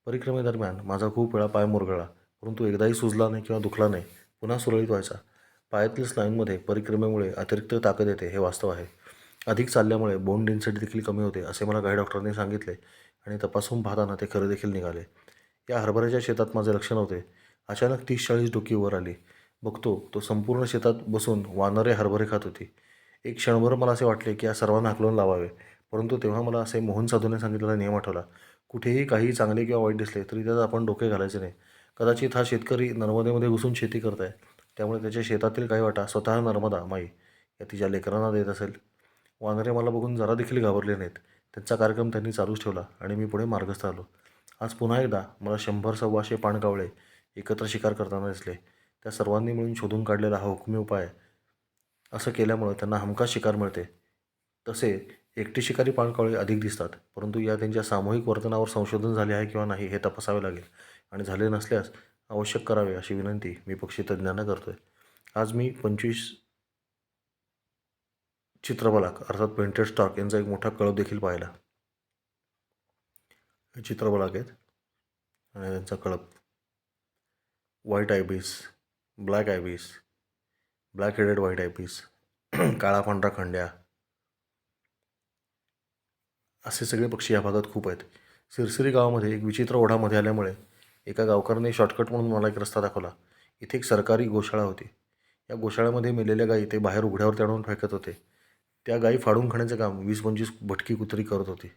परिक्रमेदरम्यान माझा खूप वेळा पाय मुरगळला, परंतु एकदाही सुजला नाही किंवा दुखला नाही. पुन्हा सुरळीत व्हायचा. पायातील स्नायूंमध्ये परिक्रमेमुळे अतिरिक्त ताकद येते हे वास्तव आहे. अधिक चालल्यामुळे बोन डेन्सिटी देखील कमी होते असे मला काही डॉक्टरांनी सांगितले आणि तपासून पाहताना ते खरे देखील निघाले. या हरभऱ्याच्या शेतात माझे लक्ष नव्हते. अचानक 30-40 डोकी वर आली. बघतो तो संपूर्ण शेतात बसून वानरे हरभरे खात होती. एक क्षणभर मला असे वाटले की या सर्वांना हाकलून लावावे, परंतु तेव्हा मला असे मोहन साधूने सांगितलेला नियम आठवला. कुठेही काहीही चांगले किंवा वाईट दिसले तरी त्यात आपण डोके घालायचे नाही. कदाचित हा शेतकरी नर्मदेमध्ये घुसून शेती करत आहे, त्यामुळे त्याच्या शेतातील काही वाटा स्वतः नर्मदा माई या तिच्या लेकरांना देत असेल. वानरे मला बघून जरा देखील घाबरले नाहीत. त्यांचा कार्यक्रम त्यांनी चालूच ठेवला आणि मी पुढे मार्गस्थ आलो. आज पुन्हा एकदा मला 100-125 पाणकावळे एकत्र शिकार करताना दिसले. त्या सर्वांनी मिळून शोधून काढलेला हा हुकमी उपाय असं केल्यामुळे त्यांना हमखास शिकार मिळते. तसे एकटे शिकारी पाणकावळे अधिक दिसतात, परंतु या त्यांच्या सामूहिक वर्तनावर संशोधन झाले आहे किंवा नाही हे तपासावे लागेल आणि झाले नसल्यास आवश्यक करावे अशी विनंती मी पक्षीतज्ज्ञांना करतोय. आज मी 25 चित्रबलाक अर्थात पेंटेड स्टॉक यांचा एक मोठा कळप देखील पाहिला. हे चित्रबलाक आहेत आणि त्यांचा कळप. White ibis, black ibis, black headed white ibis, काळा पांढरा खंड्या, असे सगळे पक्षी या भागात खूप आहेत. सिरसिरी गावामध्ये एक विचित्र ओढामध्ये आल्यामुळे एका गावकऱ्याने शॉर्टकट म्हणून मला एक रस्ता दाखवला. इथे एक सरकारी गोशाळा होती. या गोशाळ्यामध्ये मेलेल्या गायी ते बाहेर उघड्यावर आणून फेकत होते. त्या गायी फाडून खाण्याचे काम 20-25 भटकी कुत्री करत होती.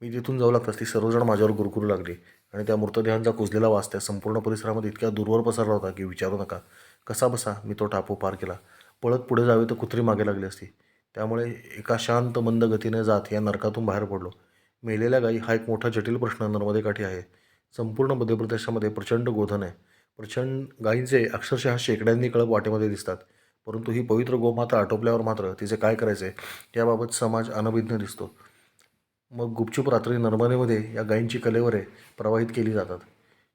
मी तिथून जाऊ लागताच ती सर्वजण माझ्यावर गुरगुरू लागली आणि त्या मृतदेहांचा कुजलेला वास त्या संपूर्ण परिसरामध्ये इतक्या दूरवर पसरला होता की विचारू नका. कसा बसा मी तो टापू पार केला. पळत पुढे जावे तर कुत्री मागे लागली असती. त्यामुळे एका शांत मंद गतीने जात या नरकातून बाहेर पडलो. मेलेल्या गायी हा एक मोठा जटिल प्रश्न नर्मदेकाठी आहे. संपूर्ण मध्य प्रदेशामध्ये प्रचंड गोधन आहे. प्रचंड गायींचे अक्षरशः शेकड्यांनी कळप वाटेमध्ये दिसतात, परंतु ही पवित्र गोमाता आटोपल्यावर मात्र तिचे काय करायचे याबाबत समाज अनभिज्ञ दिसतो. मग गुपचूप रात्री नर्मदेमध्ये या गायींची कलेवरे प्रवाहित केली जातात.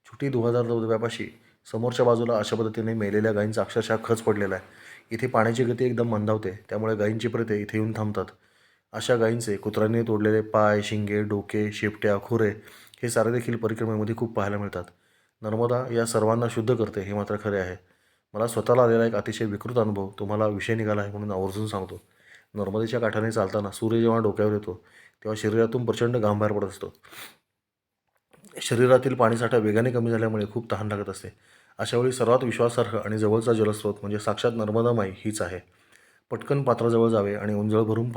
छोटी 2000 धबधब्यापाशी समोरच्या बाजूला अशा पद्धतीने मेलेल्या गायींचा अक्षरशः खच पडलेला आहे. इथे पाण्याची गती एकदम मंदावते, त्यामुळे गायींची प्रेते इथे येऊन थांबतात. अशा गायींचे कुत्र्यांनी तोडलेले पाय, शिंगे, डोके, शेपट्या, खुरे हे सारे देखील परिक्रमेमध्ये खूप पाहायला मिळतात. नर्मदा या सर्वांना शुद्ध करते हे मात्र खरे आहे. मला स्वतःला आलेला एक अतिशय विकृत अनुभव तुम्हाला विषय निघाला आहे म्हणून आवर्जून सांगतो. नर्मदेच्या काठाने चालताना सूर्य जेव्हा डोक्यावर येतो तेव्हा शरीरातून प्रचंड घाम बाहेर पडत असतो. शरीरातील पाणीसाठा वेगाने कमी झाल्यामुळे खूप तहान लागत असते. अशावेळी सर्वात विश्वासार्ह आणि जवळचा जलस्रोत म्हणजे साक्षात नर्मदा माई हीच आहे. पटकन पात्राजवळ जावे आणि उंजळी भरभरून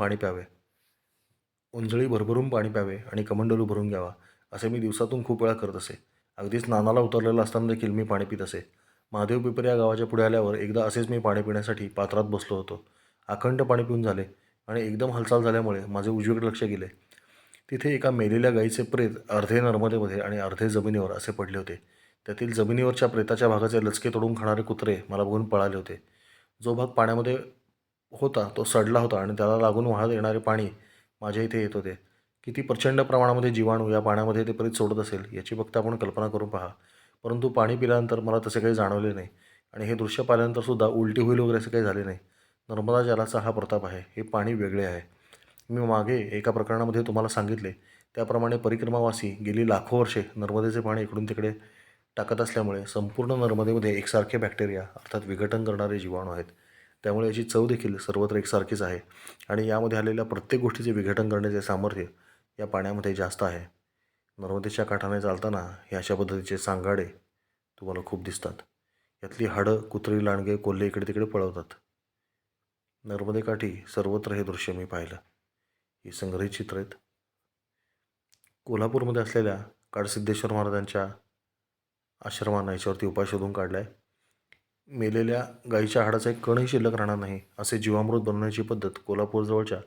पाणी प्यावे आणि कमंडलू भरून घ्यावा असे मी दिवसातून खूप वेळा करत असे. अगदी स्नानाला उतरलेला असताना देखील मी पाणी पित असे. महादेव पिपर या गावाच्या पुढे आल्यावर एकदा असेच मी पाणी पिण्यासाठी पात्रात बसलो होतो. अखंड पाणी पिऊन झाले आणि एकदम हालचाल झाल्यामुळे माझे उजवीकडे लक्ष गेले. तिथे एका मेलेल्या गाईचे प्रेत अर्धे नर्मदेमध्ये आणि अर्धे जमिनीवर असे पडले होते. त्यातील जमिनीवरच्या प्रेताच्या भागाचे लचके तोडून खाणारे कुत्रे मला बघून पळाले होते. जो भाग पाण्यामध्ये होता तो सडला होता आणि त्याला लागून वाहत येणारे पाणी माझ्या इथे येत होते. किती प्रचंड प्रमाणामध्ये जीवाणू या पाण्यामध्ये ते प्रेत सोडत असेल याची फक्त आपण कल्पना करून पहा. परंतु पाणी पिल्यानंतर मला तसे काही जाणवले नाही आणि हे दृश्य पाहिल्यानंतर सुद्धा उलटी होईल वगैरे असे काही झाले नाही. नर्मदा जलाचा हा प्रताप आहे. हे पाणी वेगळे आहे. मी मागे एका प्रकरणामध्ये तुम्हाला सांगितले त्याप्रमाणे परिक्रमावासी गेली लाखो वर्षे नर्मदेचे पाणी इकडून तिकडे टाकत असल्यामुळे संपूर्ण नर्मदेमध्ये एकसारखे बॅक्टेरिया अर्थात विघटन करणारे जीवाणू आहेत. त्यामुळे याची चव देखील सर्वत्र एकसारखीच आहे आणि यामध्ये आलेल्या प्रत्येक गोष्टीचे विघटन करण्याचे सामर्थ्य या पाण्यामध्ये जास्त आहे. नर्मदेच्या काठाने चालताना हे अशा पद्धतीचे सांगाडे तुम्हाला खूप दिसतात. यातली हाडं, कुत्री, लांडगे, कोल्हे इकडे तिकडे पळवतात. नर्मदेकाठी सर्वत्र हे दृश्य मी पाहिलं. ही संग्रहित चित्र आहेत. कोल्हापूरमध्ये असलेल्या काडसिद्धेश्वर महाराजांच्या आश्रमानं याच्यावरती उपाय शोधून काढला आहे. मेलेल्या गाईच्या हाडाचा एक कणही शिल्लक राहणार नाही असे जीवामृत बनवण्याची पद्धत कोल्हापूरजवळच्या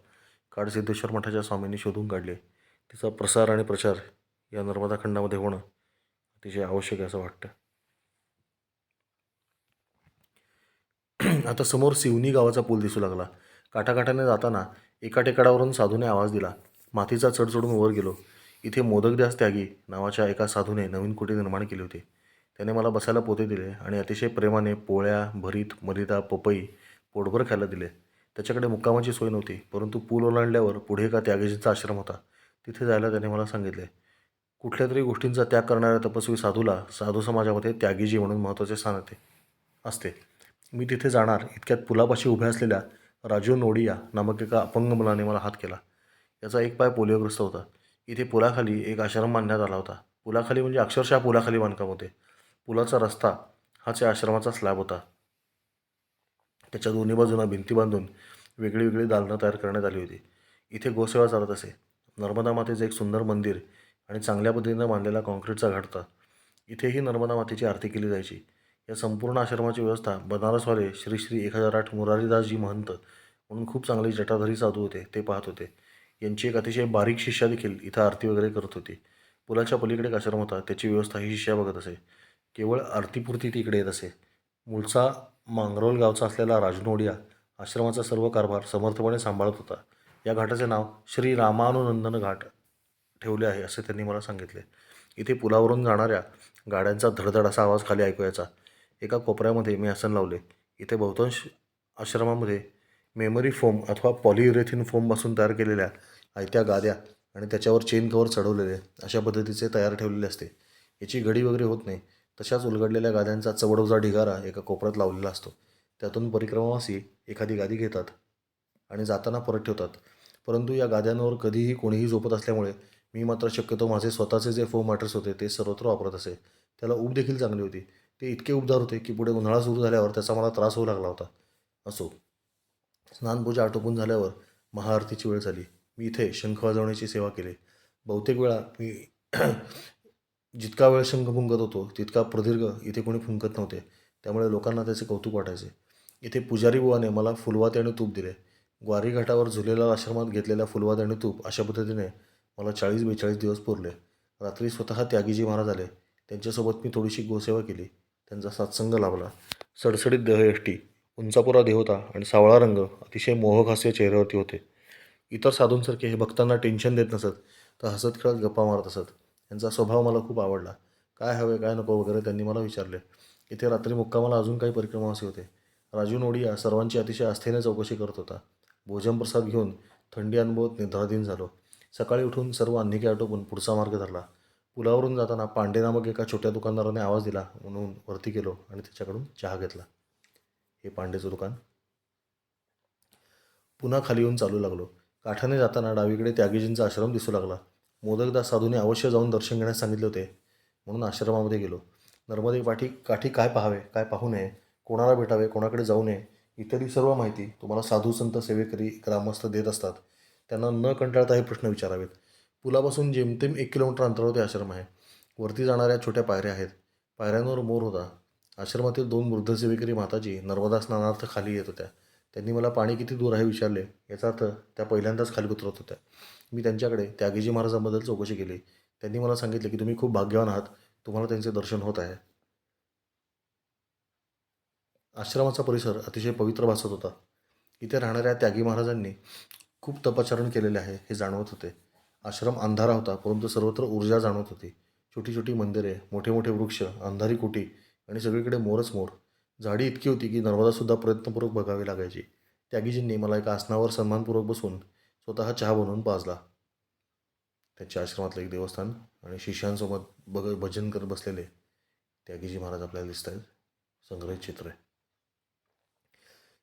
काडसिद्धेश्वर मठाच्या स्वामींनी शोधून काढली. तिचा प्रसार आणि प्रचार या नर्मदा खंडामध्ये होणं अतिशय आवश्यक आहे असं वाटतं. आता समोर सिवनी गावाचा पूल दिसू लागला. काठाकाठाने जाताना एका टेकडावरून साधूने आवाज दिला. मातीचा चढ चढून वर गेलो. इथे मोदकदास त्यागी नावाच्या एका साधूने नवीन कुटी निर्माण केली होती. त्याने मला बसायला पोते दिले आणि अतिशय प्रेमाने पोळ्या, भरीत, मलिदा, पपई पोटभर खायला दिले. त्याच्याकडे मुक्कामाची सोय नव्हती, परंतु पूल ओलांडल्यावर पुढे एका त्यागीजींचा आश्रम होता. तिथे जायला त्याने मला सांगितले. कुठल्या तरी गोष्टींचा त्याग करणाऱ्या तपस्वी साधूला साधू समाजामध्ये त्यागीजी म्हणून महत्त्वाचे स्थान असते. मी तिथे जाणार इतक्यात पुलापाशी उभ्या असलेल्या राजू नोडिया नामक एका अपंग मुलाने मला हात केला. याचा एक पाय पोलिओग्रस्त होता. इथे पुलाखाली एक आश्रम बांधण्यात आला होता. पुलाखाली म्हणजे अक्षरशः पुलाखाली बांधकाम होते. पुलाचा रस्ता हाच या आश्रमाचा स्लॅब होता. त्याच्या दोन्ही बाजूंना भिंती बांधून वेगळी वेगळी दालनं तयार करण्यात आली होती. इथे गोसेवा चालत असे. नर्मदा मातेचं एक सुंदर मंदिर आणि चांगल्या पद्धतीनं बांधलेला कॉन्क्रीटचा घाट होता. इथेही नर्मदा मातेची आरती केली जायची. या संपूर्ण आश्रमाची व्यवस्था बनारसवाले श्री श्री 1008 मुरारीदासजी महंत म्हणून खूप चांगले जटाधारी साधू होते, ते पाहत होते. यांची एक अतिशय बारीक शिष्या देखील इथं आरती वगैरे करत होती. पुलाच्या पलीकडे एक आश्रम होता, त्याची व्यवस्था ही शिष्या बघत असे. केवळ आरतीपुरती ती इकडे येत असे. मूळचा मांगरोल गावचा असलेला राजनोडिया आश्रमाचा सर्व कारभार समर्थपणे सांभाळत होता. या घाटाचे नाव श्री रामानुनंदन घाट ठेवले आहे असे त्यांनी मला सांगितले. इथे पुलावरून जाणाऱ्या गाड्यांचा धडधड असा आवाज खाली ऐकू यायचा. एका कोपऱ्यामध्ये मी आसन लावले. इथे बहुतांश आश्रमामध्ये मेमरी फोम अथवा पॉलियुरेथिन फोमपासून तयार केलेल्या आयत्या गाद्या आणि त्याच्यावर चेन कवर चढवलेले अशा पद्धतीचे तयार ठेवलेले असते. याची घडी वगैरे होत नाही. तशाच उलगडलेल्या गाद्यांचा चवडवजा ढिगारा एका कोपऱ्यात लावलेला असतो. त्यातून परिक्रमावासी एखादी गादी घेतात आणि जाताना परत ठेवतात. परंतु या गाद्यांवर कधीही कोणीही झोपत असल्यामुळे मी मात्र शक्यतो माझे स्वतःचे जे फोम मॅटर्स होते ते सर्वत्र वापरत असे. त्याला ऊब देखील चांगली होती. ते इतके उबदार होते की पुढे उन्हाळा सुरू झाल्यावर त्याचा मला त्रास होऊ लागला होता. असो, स्नानपूजा आटोपून झाल्यावर महाआरतीची वेळ झाली. मी इथे शंख वाजवण्याची सेवा केली. बहुतेक वेळा मी जितका वेळ शंख फुंकत होतो तितका प्रदीर्घ इथे कोणी फुंकत नव्हते. त्यामुळे लोकांना त्याचे कौतुक वाटायचे. इथे पुजारी बुवाने मला फुलवाती आणि तूप दिले. ग्वारी घाटावर झुलेलाल आश्रमात घेतलेल्या फुलवाती आणि तूप अशा पद्धतीने मला 40-42 दिवस पुरले. रात्री स्वतः त्यागीजी महाराज आले. त्यांच्यासोबत मी थोडीशी गोसेवा केली. त्यांचा सत्संग लाभला. सडसडीत देहयष्टी, उंचापुरा देहोता आणि सावळा रंग अतिशय मोहक हास्य चेहऱ्यावरती होते. इतर साधूंसारखे हे भक्तांना टेन्शन देत नसत, तर हसत खेळत गप्पा मारत असत. यांचा स्वभाव मला खूप आवडला. काय हवे काय नको वगैरे त्यांनी मला विचारले. इथे रात्री मुक्कामाला अजून काही परिक्रमावासी होते. राजू नोडिया सर्वांची अतिशय आस्थेने चौकशी करत होता. भोजन प्रसाद घेऊन थंडी अनुभवत निद्राधीन झालो. सकाळी उठून सर्व अन्निके आटोपून पुढचा मार्ग धरला. पुलावरून जाताना पांडे नामक एका छोट्या दुकानदाराने आवाज दिला म्हणून वरती गेलो आणि त्याच्याकडून चहा घेतला. हे पांडेचं दुकान. पुन्हा खाली येऊन चालू लागलो. काठाने जाताना डावीकडे त्यागीजींचा आश्रम दिसू लागला. मोदकदास साधूने अवश्य जाऊन दर्शन घेण्यास सांगितले होते म्हणून आश्रमामध्ये गेलो. नर्मदे काठी काय पाहावे, काय पाहू नये, कोणाला भेटावे, कोणाकडे जाऊ नये इत्यादी सर्व माहिती तुम्हाला साधू संत सेवेकरी ग्रामस्थ देत असतात. त्यांना न कंटाळता हे प्रश्न विचारावेत. पुलापासून जेमतेम 1 किलोमीटर अंतरावरती आश्रम आहे. वरती जाणाऱ्या छोट्या पायऱ्या आहेत. पायऱ्यांवर मोर होता. आश्रमातील 2 वृद्ध सेवेकरी माताजी नर्मदा स्नानार्थ खाली येत होत्या. त्यांनी मला पाणी किती दूर आहे विचारले. याचा अर्थ त्या पहिल्यांदाच खाली उतरत होत्या. मी त्यांच्याकडे त्यागीजी महाराजांबद्दल चौकशी केली. त्यांनी मला सांगितले की तुम्ही खूप भाग्यवान आहात, तुम्हाला त्यांचे दर्शन होत आहे. आश्रमाचा परिसर अतिशय पवित्र भासत होता. इथे राहणाऱ्या त्यागी महाराजांनी खूप तपाचरण केलेले आहे हे जाणवत होते. आश्रम अंधारा होता, परंतु सर्वत्र ऊर्जा जाणवत होती. छोटी छोटी मंदिरे, मोठे मोठे वृक्ष, अंधारी कुटी आणि सगळीकडे मोरच मोर. झाडी इतकी होती की नर्मदासुद्धा प्रयत्नपूर्वक बघावी लागायची. त्यागीजींनी मला एका आसनावर सन्मानपूर्वक बसून स्वतः चहा बनवून पाजला. त्यांच्या आश्रमातलं एक देवस्थान आणि शिष्यांसोबत भजन करत बसलेले त्यागीजी महाराज आपल्याला दिसत आहेत. संग्रहित चित्र आहे.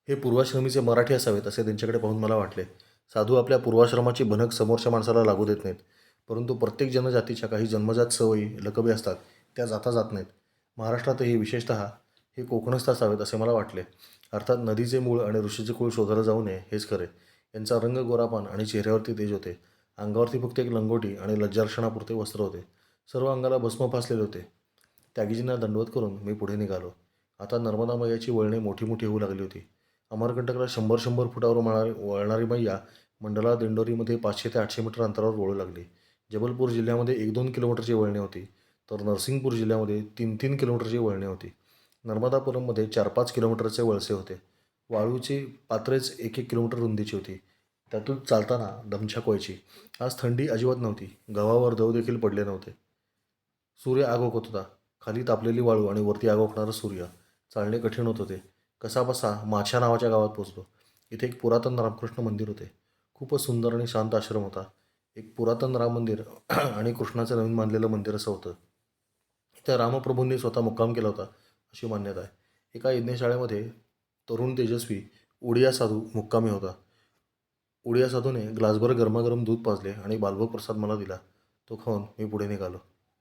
हे पूर्वाश्रमीचे मराठी असावेत असे त्यांच्याकडे पाहून मला वाटले. साधू आपल्या पूर्वाश्रमाची भनक समोरच्या माणसाला लागू देत नाहीत, परंतु प्रत्येक जनजातीच्या काही जन्मजात सवयी लकबी असतात, त्या जात नाहीत. महाराष्ट्रातही विशेषतः हे कोकणस्थ असावेत असे मला वाटले. अर्थात नदीचे मूळ आणि ऋषीचे कुळ शोधायला जाऊ नये हेच खरे. यांचा रंग गोरापान आणि चेहऱ्यावरती तेज होते. अंगावरती फक्त एक लंगोटी आणि लज्जार्पणापुरते वस्त्र होते. सर्व अंगाला भस्म फासलेले होते. त्यागीजींना दंडवत करून मी पुढे निघालो. आता नर्मदा मैयाची वळणे मोठी मोठी होऊ लागली होती. अमरकंटकला 100 फुटावर वळणारी मैया मंडला दिंडोरीमध्ये 500 ते 800 मीटर अंतरावर वळू लागली. जबलपूर जिल्ह्यामध्ये 1-2 किलोमीटरची वळणे होती, तर नरसिंगपूर जिल्ह्यामध्ये 3-3 किलोमीटरची वळणे होती. नर्मदापुरममध्ये 4-5 किलोमीटरचे वळसे होते. वाळूची पात्रेच 1-1 किलोमीटर रुंदीची होती. त्यातून चालताना दमछाक व्हायची. आज थंडी अजिबात नव्हती. गव्हावर दव देखील पडले नव्हते. सूर्य आगोकत होता. खाली तापलेली वाळू आणि वरती आगोकणारा सूर्य. चालणे कठीण होत होते. कसाबसा माछा नावाच्या गावात पोचलो. इथे एक पुरातन रामकृष्ण मंदिर होते. खूपच सुंदर आणि शांत आश्रम होता. एक पुरातन राम मंदिर आणि कृष्णाचं नवीन बांधलेलं मंदिर असं होतं. इथं रामप्रभूंनी स्वतः मुक्काम केला होता अशी मान्यता आहे. एका यज्ञशाळेमध्ये तरुण तेजस्वी उडिया साधू मुक्कामी होता. उडिया साधूने ग्लासभर गरमागरम दूध पाजले आणि बालभोग प्रसाद मला दिला. तो खाऊन मी पुढे निघालो.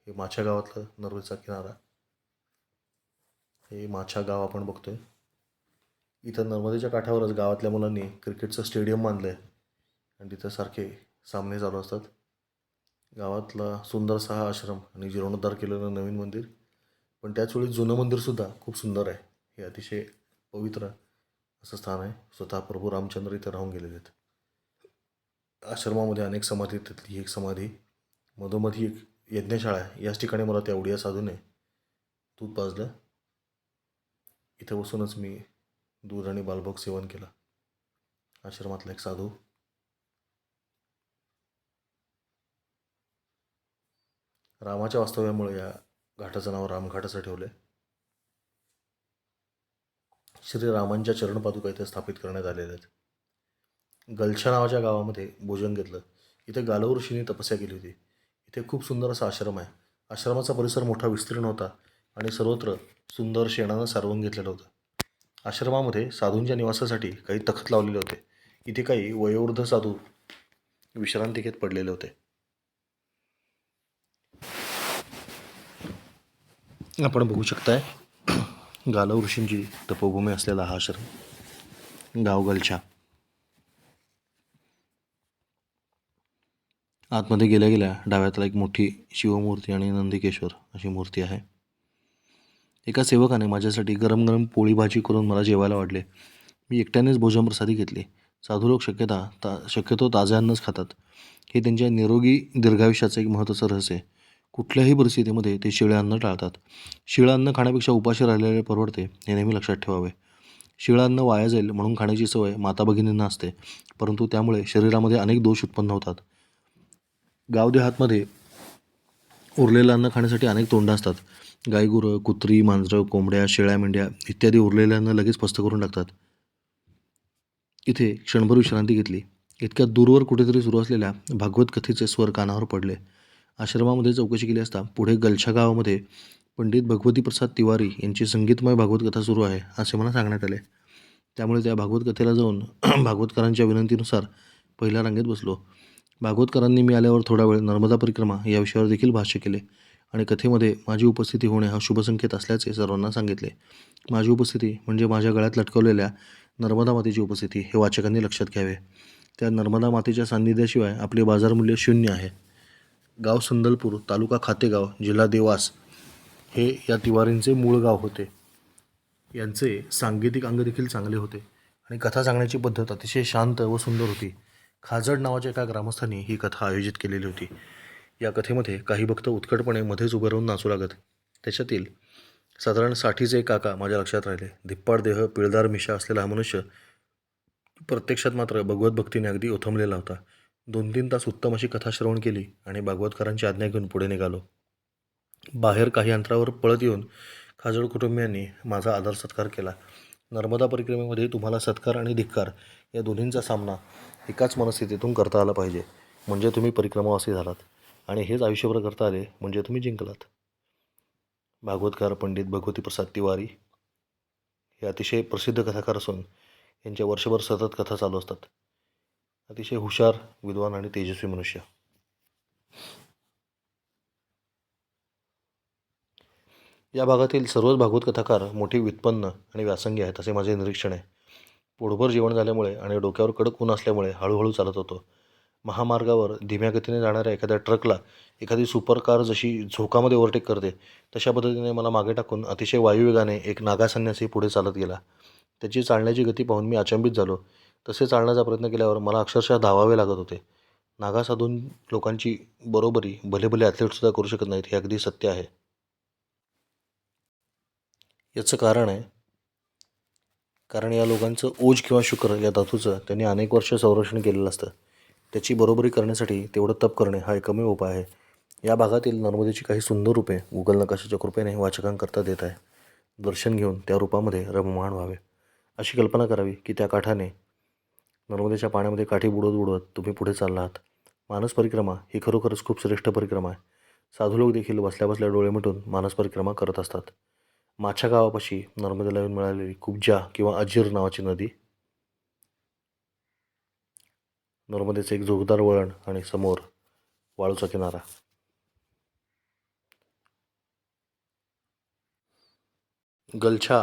हे माछा गावातलं नर्मदेचा किनारा. हे माछा गाव आपण बघतोय. इथं नर्मदेच्या काठावरच गावातल्या मुलांनी क्रिकेटचं स्टेडियम बांधलं आहे आणि तिथं सारखे सामने चालू असतात. गावातला सुंदरसा हा आश्रम आणि जीर्णोद्धार केलेलं नवीन मंदिर, पण त्याचवेळी जुनं मंदिरसुद्धा खूप सुंदर आहे. हे अतिशय पवित्र असं स्थान आहे. स्वतः प्रभू रामचंद्र इथं राहून गेलेले आहेत. आश्रमामध्ये अनेक समाधी आहेत. त्यातली एक समाधी, मधोमधी एक यज्ञशाळा आहे. याच ठिकाणी मला त्या उडिया साधूने दूध पाजलं. इथे बसूनच मी दूध आणि बालभोग सेवन केलं. आश्रमातला एक साधू. रामाच्या वास्तव्यामुळे या घाटाचं नाव रामघाट असं ठेवलं आहे. श्रीरामांच्या चरणपादुका इथे स्थापित करण्यात आलेल्या आहेत. गलछा नावाच्या गावामध्ये भोजन घेतलं. इथे गालव ऋषींनी तपस्या केली होती. इथे खूप सुंदर असा आश्रम आहे. आश्रमाचा परिसर मोठा विस्तीर्ण होता आणि सर्वत्र सुंदर शेणानं सारवून घेतलेलं होतं. आश्रमामध्ये साधूंच्या निवासासाठी काही तखत लावलेले होते. इथे काही वयोवृद्ध साधू विश्रांती घेत पडलेले होते. आपण बघू शकताय गालव ऋषींची तपोभूमी असलेला हा आश्रम. गाव गलछा. आतमध्ये गेल्या गेल्या डाव्यातला एक मोठी शिवमूर्ती आणि नंदिकेश्वर अशी मूर्ती आहे. एका सेवकाने माझ्यासाठी गरम गरम पोळी भाजी करून मला जेवायला वाढले. मी एकट्यानेच भोजन प्रसादी घेतली. साधू लोक शक्यतो ताजे अन्नच खातात. हे त्यांच्या निरोगी दीर्घायुष्याचं एक महत्त्वाचं रहस्य आहे. कुठल्याही परिस्थितीमध्ये ते शिळे अन्न टाळतात. शिळं अन्न खाण्यापेक्षा उपाशी राहिलेले परवडते हे नेहमी लक्षात ठेवावे. शिळं अन्न वाया जाईल म्हणून खाण्याची सवय माता भगिनींना असते, परंतु त्यामुळे शरीरामध्ये अनेक दोष उत्पन्न होतात. गावदेहातमध्ये उरलेलं अन्न खाण्यासाठी अनेक तोंडं असतात. गायगुरं, कुत्री, मांजरं, कोंबड्या, शेळ्या, मेंढ्या इत्यादी उरलेलं अन्न लगेच पस्त करून टाकतात. इथे क्षणभर विश्रांती घेतली. इतक्यात दूरवर कुठेतरी सुरू असलेल्या भागवत कथेचे स्वर कानावर पडले. आश्रमामध्ये चौकशी केली असता पुढे गलछा गावामध्ये पंडित भगवती प्रसाद तिवारी यांची संगीतमय भागवत कथा सुरू आहे असे मला सांगण्यात आले. त्यामुळे त्या भागवत कथेला जाऊन भागवतकरांच्या विनंतीनुसार पहिल्या रांगेत बसलो. भागवतकरांनी मी आल्यावर थोडा वेळ नर्मदा परिक्रमा या विषयावर देखील भाष्य केले आणि कथेमध्ये माझी उपस्थिती होणे हा शुभसंकेत असल्याचे सर्वांना सांगितले. माझी उपस्थिती म्हणजे माझ्या गळ्यात लटकवलेल्या नर्मदा मातेची उपस्थिती हे वाचकांनी लक्षात घ्यावे. त्या नर्मदा मातेच्या सान्निध्याशिवाय आपले बाजारमूल्य शून्य आहे. गाव संदलपूर, तालुका खातेगाव, जिल्हा देवास हे या तिवारींचे मूळ गाव होते. यांचे सांगीतिक अंग देखील चांगले होते आणि कथा सांगण्याची पद्धत अतिशय शांत व सुंदर होती. खाजड नावाच्या एका ग्रामस्थांनी ही कथा आयोजित केलेली होती. या कथेमध्ये काही भक्त उत्कटपणे मध्येच उभे राहून नाचू लागत. त्याच्यातील साधारण 60चे एक काका माझ्या लक्षात राहिले. धिप्पाड देह, पिळदार मिशा असलेला हा मनुष्य प्रत्यक्षात मात्र भगवत भक्तीने अगदी ओथंबलेला होता. 2-3 तास उत्तम अशी कथा श्रवण केली आणि भागवतकरांची आज्ञा घेऊन पुढे निघालो. बाहेर काही अंतरावर पळत येऊन खाजड कुटुंबियांनी माझा आदर सत्कार केला. नर्मदा परिक्रमेमध्ये तुम्हाला सत्कार आणि धिक्कार या दोन्हींचा सामना एकाच मनस्थितीतून करता आला पाहिजे, म्हणजे तुम्ही परिक्रमावासी झालात, आणि हेच आयुष्यभर करता आले म्हणजे तुम्ही जिंकलात. भागवतकार पंडित भगवती प्रसाद तिवारी हे अतिशय प्रसिद्ध कथाकार असून यांच्या वर्षभर सतत कथा चालू असतात. अतिशय हुशार, विद्वान आणि तेजस्वी मनुष्य. या भागातील सर्वच भागवत कथाकार मोठी व्युत्पन्न आणि व्यासंगी आहेत असे माझे निरीक्षण आहे. पोटभर जेवण झाल्यामुळे आणि डोक्यावर कडक ऊन असल्यामुळे हळूहळू चालत होतो. महामार्गावर धीम्या गतीने जाणाऱ्या एखाद्या ट्रकला एखादी सुपर कार जशी झोकामध्ये ओव्हरटेक करते तशा पद्धतीने मला मागे टाकून अतिशय वायुवेगाने एक नागा संन्यासी पुढे चालत गेला. त्याची चालण्याची गती पाहून मी अचंबित झालो. तसे चालण्याचा प्रयत्न केल्यावर मला अक्षरशः धावावे लागत होते. नागा साधून लोकांची बरोबरी भले भले ॲथलीटसुद्धा करू शकत नाहीत हे अगदी सत्य आहे. याचं कारण या लोकांचं ओज किंवा शुक्र या धातूचं त्यांनी अनेक वर्ष संरक्षण केलेलं असतं. त्याची बरोबरी करण्यासाठी तेवढं तप करणे हा एकमेव उपाय आहे. या भागातील नर्मदेची काही सुंदर रूपे गुगल नकाशाच्या कृपेने वाचकांकरता देत आहे. दर्शन घेऊन त्या रूपामध्ये रममाण व्हावे. अशी कल्पना करावी की त्या काठाने नर्मदेच्या पाण्यामध्ये काठी बुडवत बुडवत तुम्ही पुढे चालला आहात. मानस परिक्रमा ही खरोखरच खूप श्रेष्ठ परिक्रमा आहे. साधू लोक देखील बसल्या बसल्या डोळे मिटून मानस परिक्रमा करत असतात. माझ्या गावापाशी नर्मदेला येऊन मिळालेली कुब्जा किंवा अजीर नावाची नदी, नर्मदेचे एक जोरदार वळण आणि समोर वाळूचा किनारा. गलछा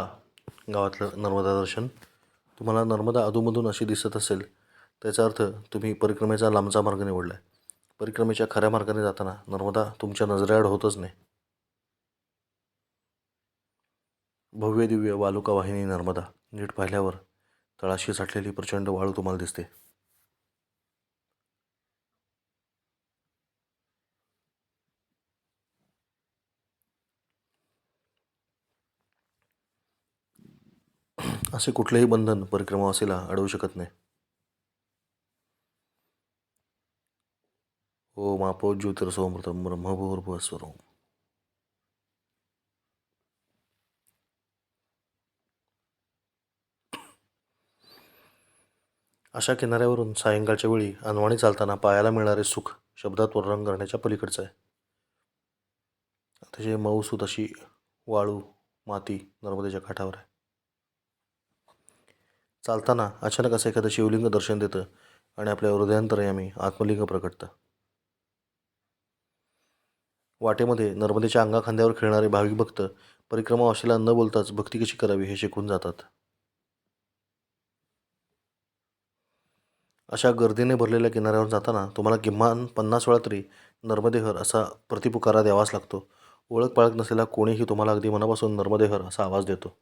गावातलं नर्मदा दर्शन. तुम्हाला नर्मदा अधूनमधून अशी दिसत असेल त्याचा अर्थ तुम्ही परिक्रमेचा लांबचा मार्ग निवडला आहे. परिक्रमेच्या खऱ्या मार्गाने जाताना नर्मदा तुमच्या नजरेआड होतच नाही. भव्य दिव्य वालुका वाहिनी नर्मदा. नीट पाहिल्यावर तळाशी साठलेली प्रचंड वाळू तुम्हाला दिसते. असे कुठलेही बंधन परिक्रमावासीला अडवू शकत नाही. ओम आपो ज्योतिर्सोमृतम ब्रह्मभूर्भुवस्वरम. अशा किनाऱ्यावरून सायंकाळच्या वेळी अनवाणी चालताना पायाला मिळणारे सुख शब्दात वर्णन करण्याच्या पलीकडचं आहे. अतिशय मऊसूत अशी वाळू माती नर्मदेच्या काठावर आहे. चालताना अचानक असं एखादं शिवलिंग दर्शन देतं आणि आपल्या हृदयांतर्यामी आत्मलिंग प्रकटतं. वाटेमध्ये नर्मदेच्या अंगाखांद्यावर खेळणारे भाविक भक्त परिक्रमावासीला न बोलताच भक्ती कशी करावी हे शिकून जातात. अशा गर्दीने भरलेल्या किनाऱ्यावर जाताना तुम्हाला किमान 50 वेळा तरी नर्मदेहर असा प्रतिपुकारा द्यावाच लागतो. ओळख पाळख नसलेला कोणीही तुम्हाला अगदी मनापासून नर्मदेहर असा आवाज देतो.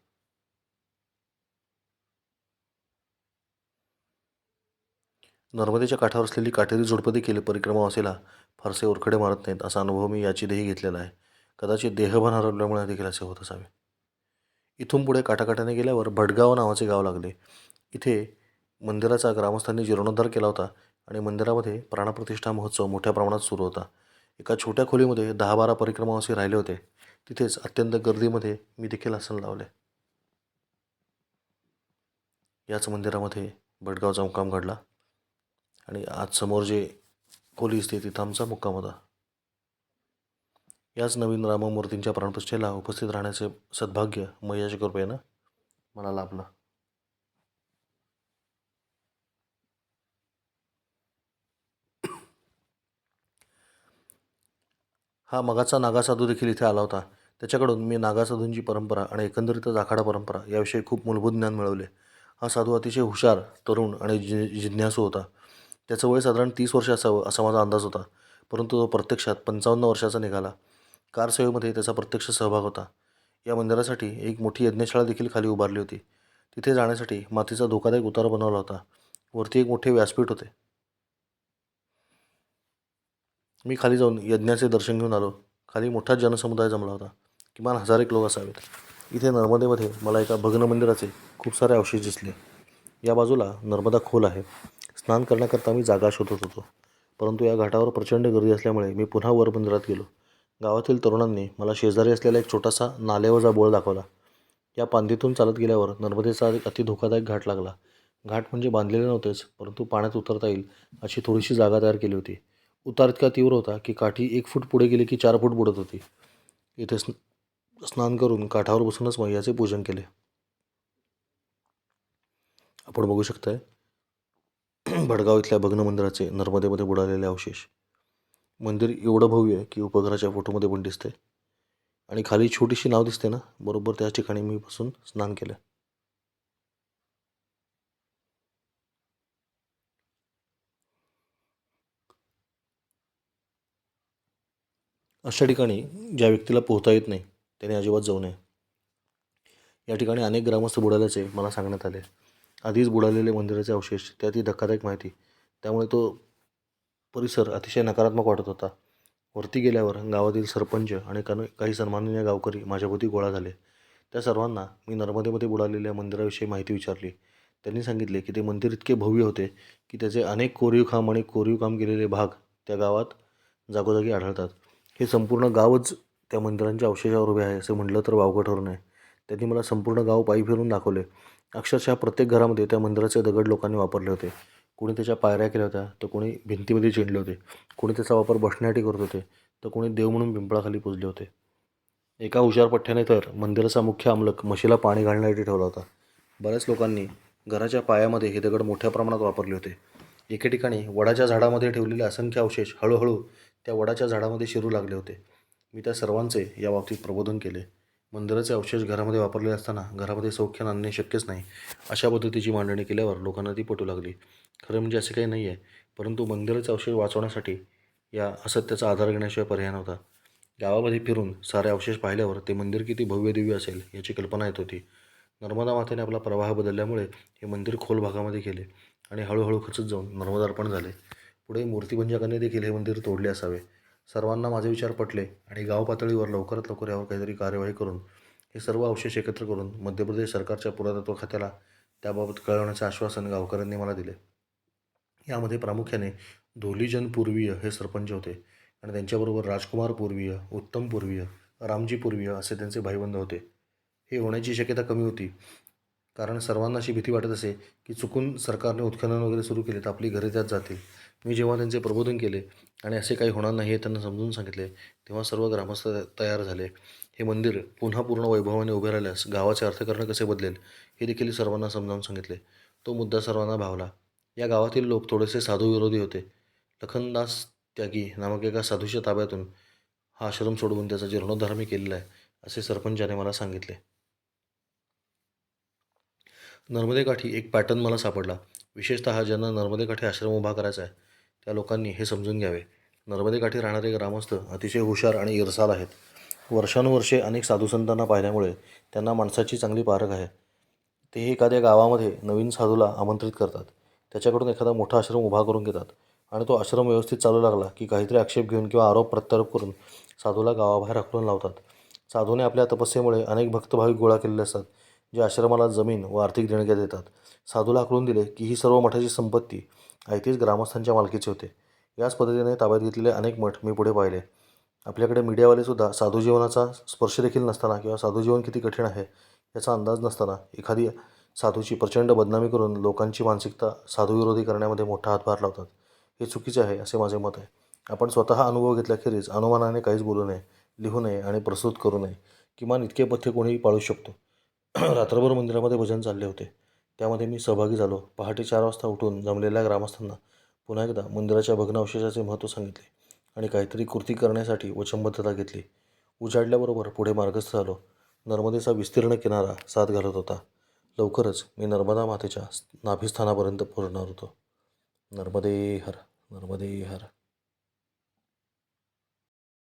नर्मदेच्या काठावर असलेली काटेरी झुडपं देखील परिक्रमावासीला फारसे ओरखडे मारत नाहीत असा अनुभव मी याची देही घेतलेला आहे. कदाचित देहभान हरवल्यामुळे देखील असे होत असावे. इथून पुढे काठाकाठाने गेल्यावर भडगाव नावाचे गाव लागले. इथे मंदिराचा ग्रामस्थांनी जीर्णोद्धार केला होता आणि मंदिरामध्ये प्राणप्रतिष्ठा महोत्सव मोठ्या प्रमाणात सुरू होता. एका छोट्या खोलीमध्ये 10-12 परिक्रमावासी राहिले होते. तिथेच अत्यंत गर्दीमध्ये मी देखील आसन लावले. याच मंदिरामध्ये भडगावचा मुक्काम घडला आणि आज समोर जे खोली दिसते तिथं आमचा मुक्काम होता. याच नवीन राममूर्तींच्या प्राणप्रतिष्ठेला उपस्थित राहण्याचे सद्भाग्य मैयाच्या कृपेनं मला लाभलं. हा मगाचा नागासाधू देखील इथे आला होता. त्याच्याकडून मी नागासाधूंची परंपरा आणि एकंदरीतच आखाडा परंपरा याविषयी खूप मूलभूत ज्ञान मिळवले. हा साधू अतिशय हुशार, तरुण आणि जिज्ञासू होता. त्याचं वय साधारण 30 वर्ष असावं असा माझा अंदाज होता, परंतु तो प्रत्यक्षात 55 वर्षाचा निघाला. कारसेवेमध्ये त्याचा प्रत्यक्ष सहभाग होता. या मंदिरासाठी एक मोठी यज्ञशाळा देखील खाली उभारली होती. तिथे जाण्यासाठी मातीचा धोकादायक उतार बनवला होता. वरती एक मोठे व्यासपीठ होते. मी खाली जाऊन यज्ञाचे दर्शन घेऊन आलो. खाली मोठा जनसमुदाय जमला होता. किमान 1000 एक लोक असावेत. इथे नर्मदेमध्ये मला एका भग्न मंदिराचे खूप सारे अवशेष दिसले. या बाजूला नर्मदा खोल आहे. स्नान करण्याकरता मी जागा शोधत होतो, परंतु या घाटावर प्रचंड गर्दी असल्यामुळे मी पुन्हा वर मंदिरात गेलो. गावातील तरुणांनी मला शेजारी असलेला एक छोटासा नालेवजा बोळ दाखवला. या पांदीतून चालत गेल्यावर नर्मदेचा एक अति धोकादायक घाट लागला. घाट म्हणजे बांधलेले नव्हतेच, परंतु पाण्यात उतरता येईल अशी थोडीशी जागा तयार केली होती. उतार इतका तीव्र होता की काठी 1 फूट पुढे गेली की 4 फूट बुडत होती. इथे स्नान करून काठावर बसूनच मैयाचे पूजन केले. आपण बघू शकताय भडगाव इथल्या भग्न मंदिराचे नर्मदेमध्ये बुडालेले अवशेष. मंदिर एवढं भव्य आहे की उपग्रहाच्या फोटोमध्ये पण दिसते. आणि खाली छोटीशी नाव दिसते ना, बरोबर त्याच ठिकाणी मी बसून स्नान केलं. अशा ठिकाणी ज्या व्यक्तीला पोहता येत नाही त्याने अजिबात जाऊ नये. या ठिकाणी अनेक ग्रामस्थ बुडाल्याचे मला सांगण्यात आले. आधीच बुडालेले मंदिराचे अवशेष, त्यातही धक्कादायक माहिती, त्यामुळे तो परिसर अतिशय नकारात्मक वाटत होता. वरती गेल्यावर गावातील सरपंच आणि काही सन्माननीय गावकरी माझ्याभोवती गोळा झाले. त्या सर्वांना मी नर्मदेमध्ये बुडालेल्या मंदिराविषयी माहिती विचारली. त्यांनी सांगितले की ते मंदिर इतके भव्य होते की त्याचे अनेक कोरीवखांब आणि कोरीवकाम केलेले भाग त्या गावात जागोजागी आढळतात. हे संपूर्ण गावच त्या मंदिरांच्या अवशेषावर उभे आहे असं म्हटलं तर वावगं ठरू नये. त्यांनी मला संपूर्ण गाव पायी फिरून दाखवले. अक्षरशः प्रत्येक घरामध्ये त्या मंदिराचे दगड लोकांनी वापरले होते. कोणी त्याच्या पायऱ्या केल्या होत्या, तर कोणी भिंतीमध्ये चिणले होते, कोणी त्याचा वापर बसण्यासाठी करत होते, तर कोणी देव म्हणून पिंपळाखाली पुजले होते. एका हुशार पठ्ठ्याने तर मंदिराचा मुख्य अंमलक म्हशीला पाणी घालण्यासाठी ठेवला होता. बऱ्याच लोकांनी घराच्या पायामध्ये हे दगड मोठ्या प्रमाणात वापरले होते. एके ठिकाणी वडाच्या झाडामध्ये ठेवलेले असंख्य अवशेष हळूहळू त्या वडाच्या झाडामध्ये शिरू लागले होते. मी त्या सर्वांचे या बाबतीत प्रबोधन केले. मंदिराचे अवशेष घरामध्ये वापरले असताना घरामध्ये सौख्य आणणे शक्यच नाही, अशा पद्धतीची मांडणी केल्यावर लोकांना ती पटू लागली. खरं म्हणजे असे काही नाही आहे, परंतु मंदिराचे अवशेष वाचवण्यासाठी या असत्याचा आधार घेण्याशिवाय पर्याय नव्हता. गावामध्ये फिरून सारे अवशेष पाहिल्यावर ते मंदिर किती भव्य दिव्य असेल याची कल्पना येत होती. नर्मदा मातेने आपला प्रवाह बदलल्यामुळे हे मंदिर खोल भागामध्ये गेले आणि हळूहळू खचत जाऊन नर्मदार्पण झाले. पुढे मूर्तिभंजकांनी देखील हे मंदिर तोडले असावे. सर्वांना माझे विचार पटले आणि गाव पातळीवर लवकरात लवकर यावर काहीतरी कार्यवाही करून हे सर्व अवशेष एकत्र करून मध्य प्रदेश सरकारच्या पुरातत्व खात्याला त्याबाबत कळवण्याचे आश्वासन गावकऱ्यांनी मला दिले. यामध्ये प्रामुख्याने धोलीचंद पूर्वीय हे सरपंच होते आणि त्यांच्याबरोबर राजकुमार पूर्वीय, उत्तम पूर्वीय, रामजी पूर्वीय असे त्यांचे भाईबंद होते. हे होण्याची शक्यता कमी होती, कारण सर्वांना अशी भीती वाटत असे की चुकून सरकारने उत्खनन वगैरे सुरू केले तर आपली घरे त्यात जातील. मी जेव्हा त्यांचे प्रबोधन केले आणि असे काही होणार नाही हे त्यांना समजून सांगितले, तेव्हा सर्व ग्रामस्थ तयार झाले. हे मंदिर पुन्हा पूर्ण वैभवाने उभे राहिल्यास गावाचे अर्थकारण कसे बदलेल हे देखील सर्वांना समजावून सांगितले. तो मुद्दा सर्वांना भावला. या गावातील लोक थोडेसे साधूविरोधी होते. लखनदास त्यागी नामक एका साधूच्या ताब्यातून हा आश्रम सोडवून त्याचा जीर्णोद्धार मी केलेला आहे, असे सरपंचाने मला सांगितले. नर्मदेकाठी एक पॅटर्न मला सापडला. विशेषतः ज्यांना नर्मदेकाठी आश्रम उभा करायचा आहे त्या लोकांनी हे समजून घ्यावे. नर्मदेकाठी राहणारे ग्रामस्थ अतिशय हुशार आणि इरसाल आहेत. वर्षानुवर्षे अनेक साधुसंतांना पाहिल्यामुळे त्यांना माणसाची चांगली पारख आहे. ते एखाद्या गावामध्ये नवीन साधूला आमंत्रित करतात, त्याच्याकडून एखादा मोठा आश्रम उभा करून घेतात आणि तो आश्रम व्यवस्थित चालू लागला की काहीतरी आक्षेप घेऊन किंवा आरोप प्रत्यारोप करून साधूला गावाबाहेर हाकलून लावतात. साधूने आपल्या तपस्येमुळे अनेक भक्तभाविक गोळा केलेले असतात, जे आश्रमाला जमीन व आर्थिक देणग्या देतात. साधूला हाकलून दिले की ही सर्व मठाची संपत्ती ऐतीच ग्रामस्थांच्या मालकीची होते. याच पद्धतीने ताब्यात घेतलेले अनेक मठ मी पुढे पाहिले. आपल्याकडे मीडियावाले सुद्धा साधू जीवनाचा स्पर्श देखील नसताना किंवा साधू जीवन किती कठीण आहे याचा अंदाज नसताना एखादी साधूची प्रचंड बदनामी करून लोकांची मानसिकता साधूविरोधी करण्यामध्ये मोठा हातभार लावतात. हे चुकीचे आहे असे माझे मत आहे. आपण स्वतः अनुभव घेतल्याखेरीज अनुमानाने काहीच बोलू नये, लिहू नये आणि प्रस्तुत करू नये. किमान इतके पथ्य कोणीही पाळू शकतो. रात्रभर मंदिरामध्ये भजन चालले होते. त्यामध्ये मी सहभागी झालो. पहाटे 4 वाजता उठून जमलेल्या ग्रामस्थांना पुन्हा एकदा मंदिराच्या भग्नावशेषाचे महत्त्व सांगितले आणि काहीतरी कृती करण्यासाठी वचनबद्धता घेतली. उजाडल्याबरोबर पुढे मार्गस्थ झालो. नर्मदेचा विस्तीर्ण किनारा साथ घालत होता. लवकरच मी नर्मदा मातेच्या नाभिस्थानापर्यंत पोहोचणार होतो. नर्मदे हर, नर्मदे हर.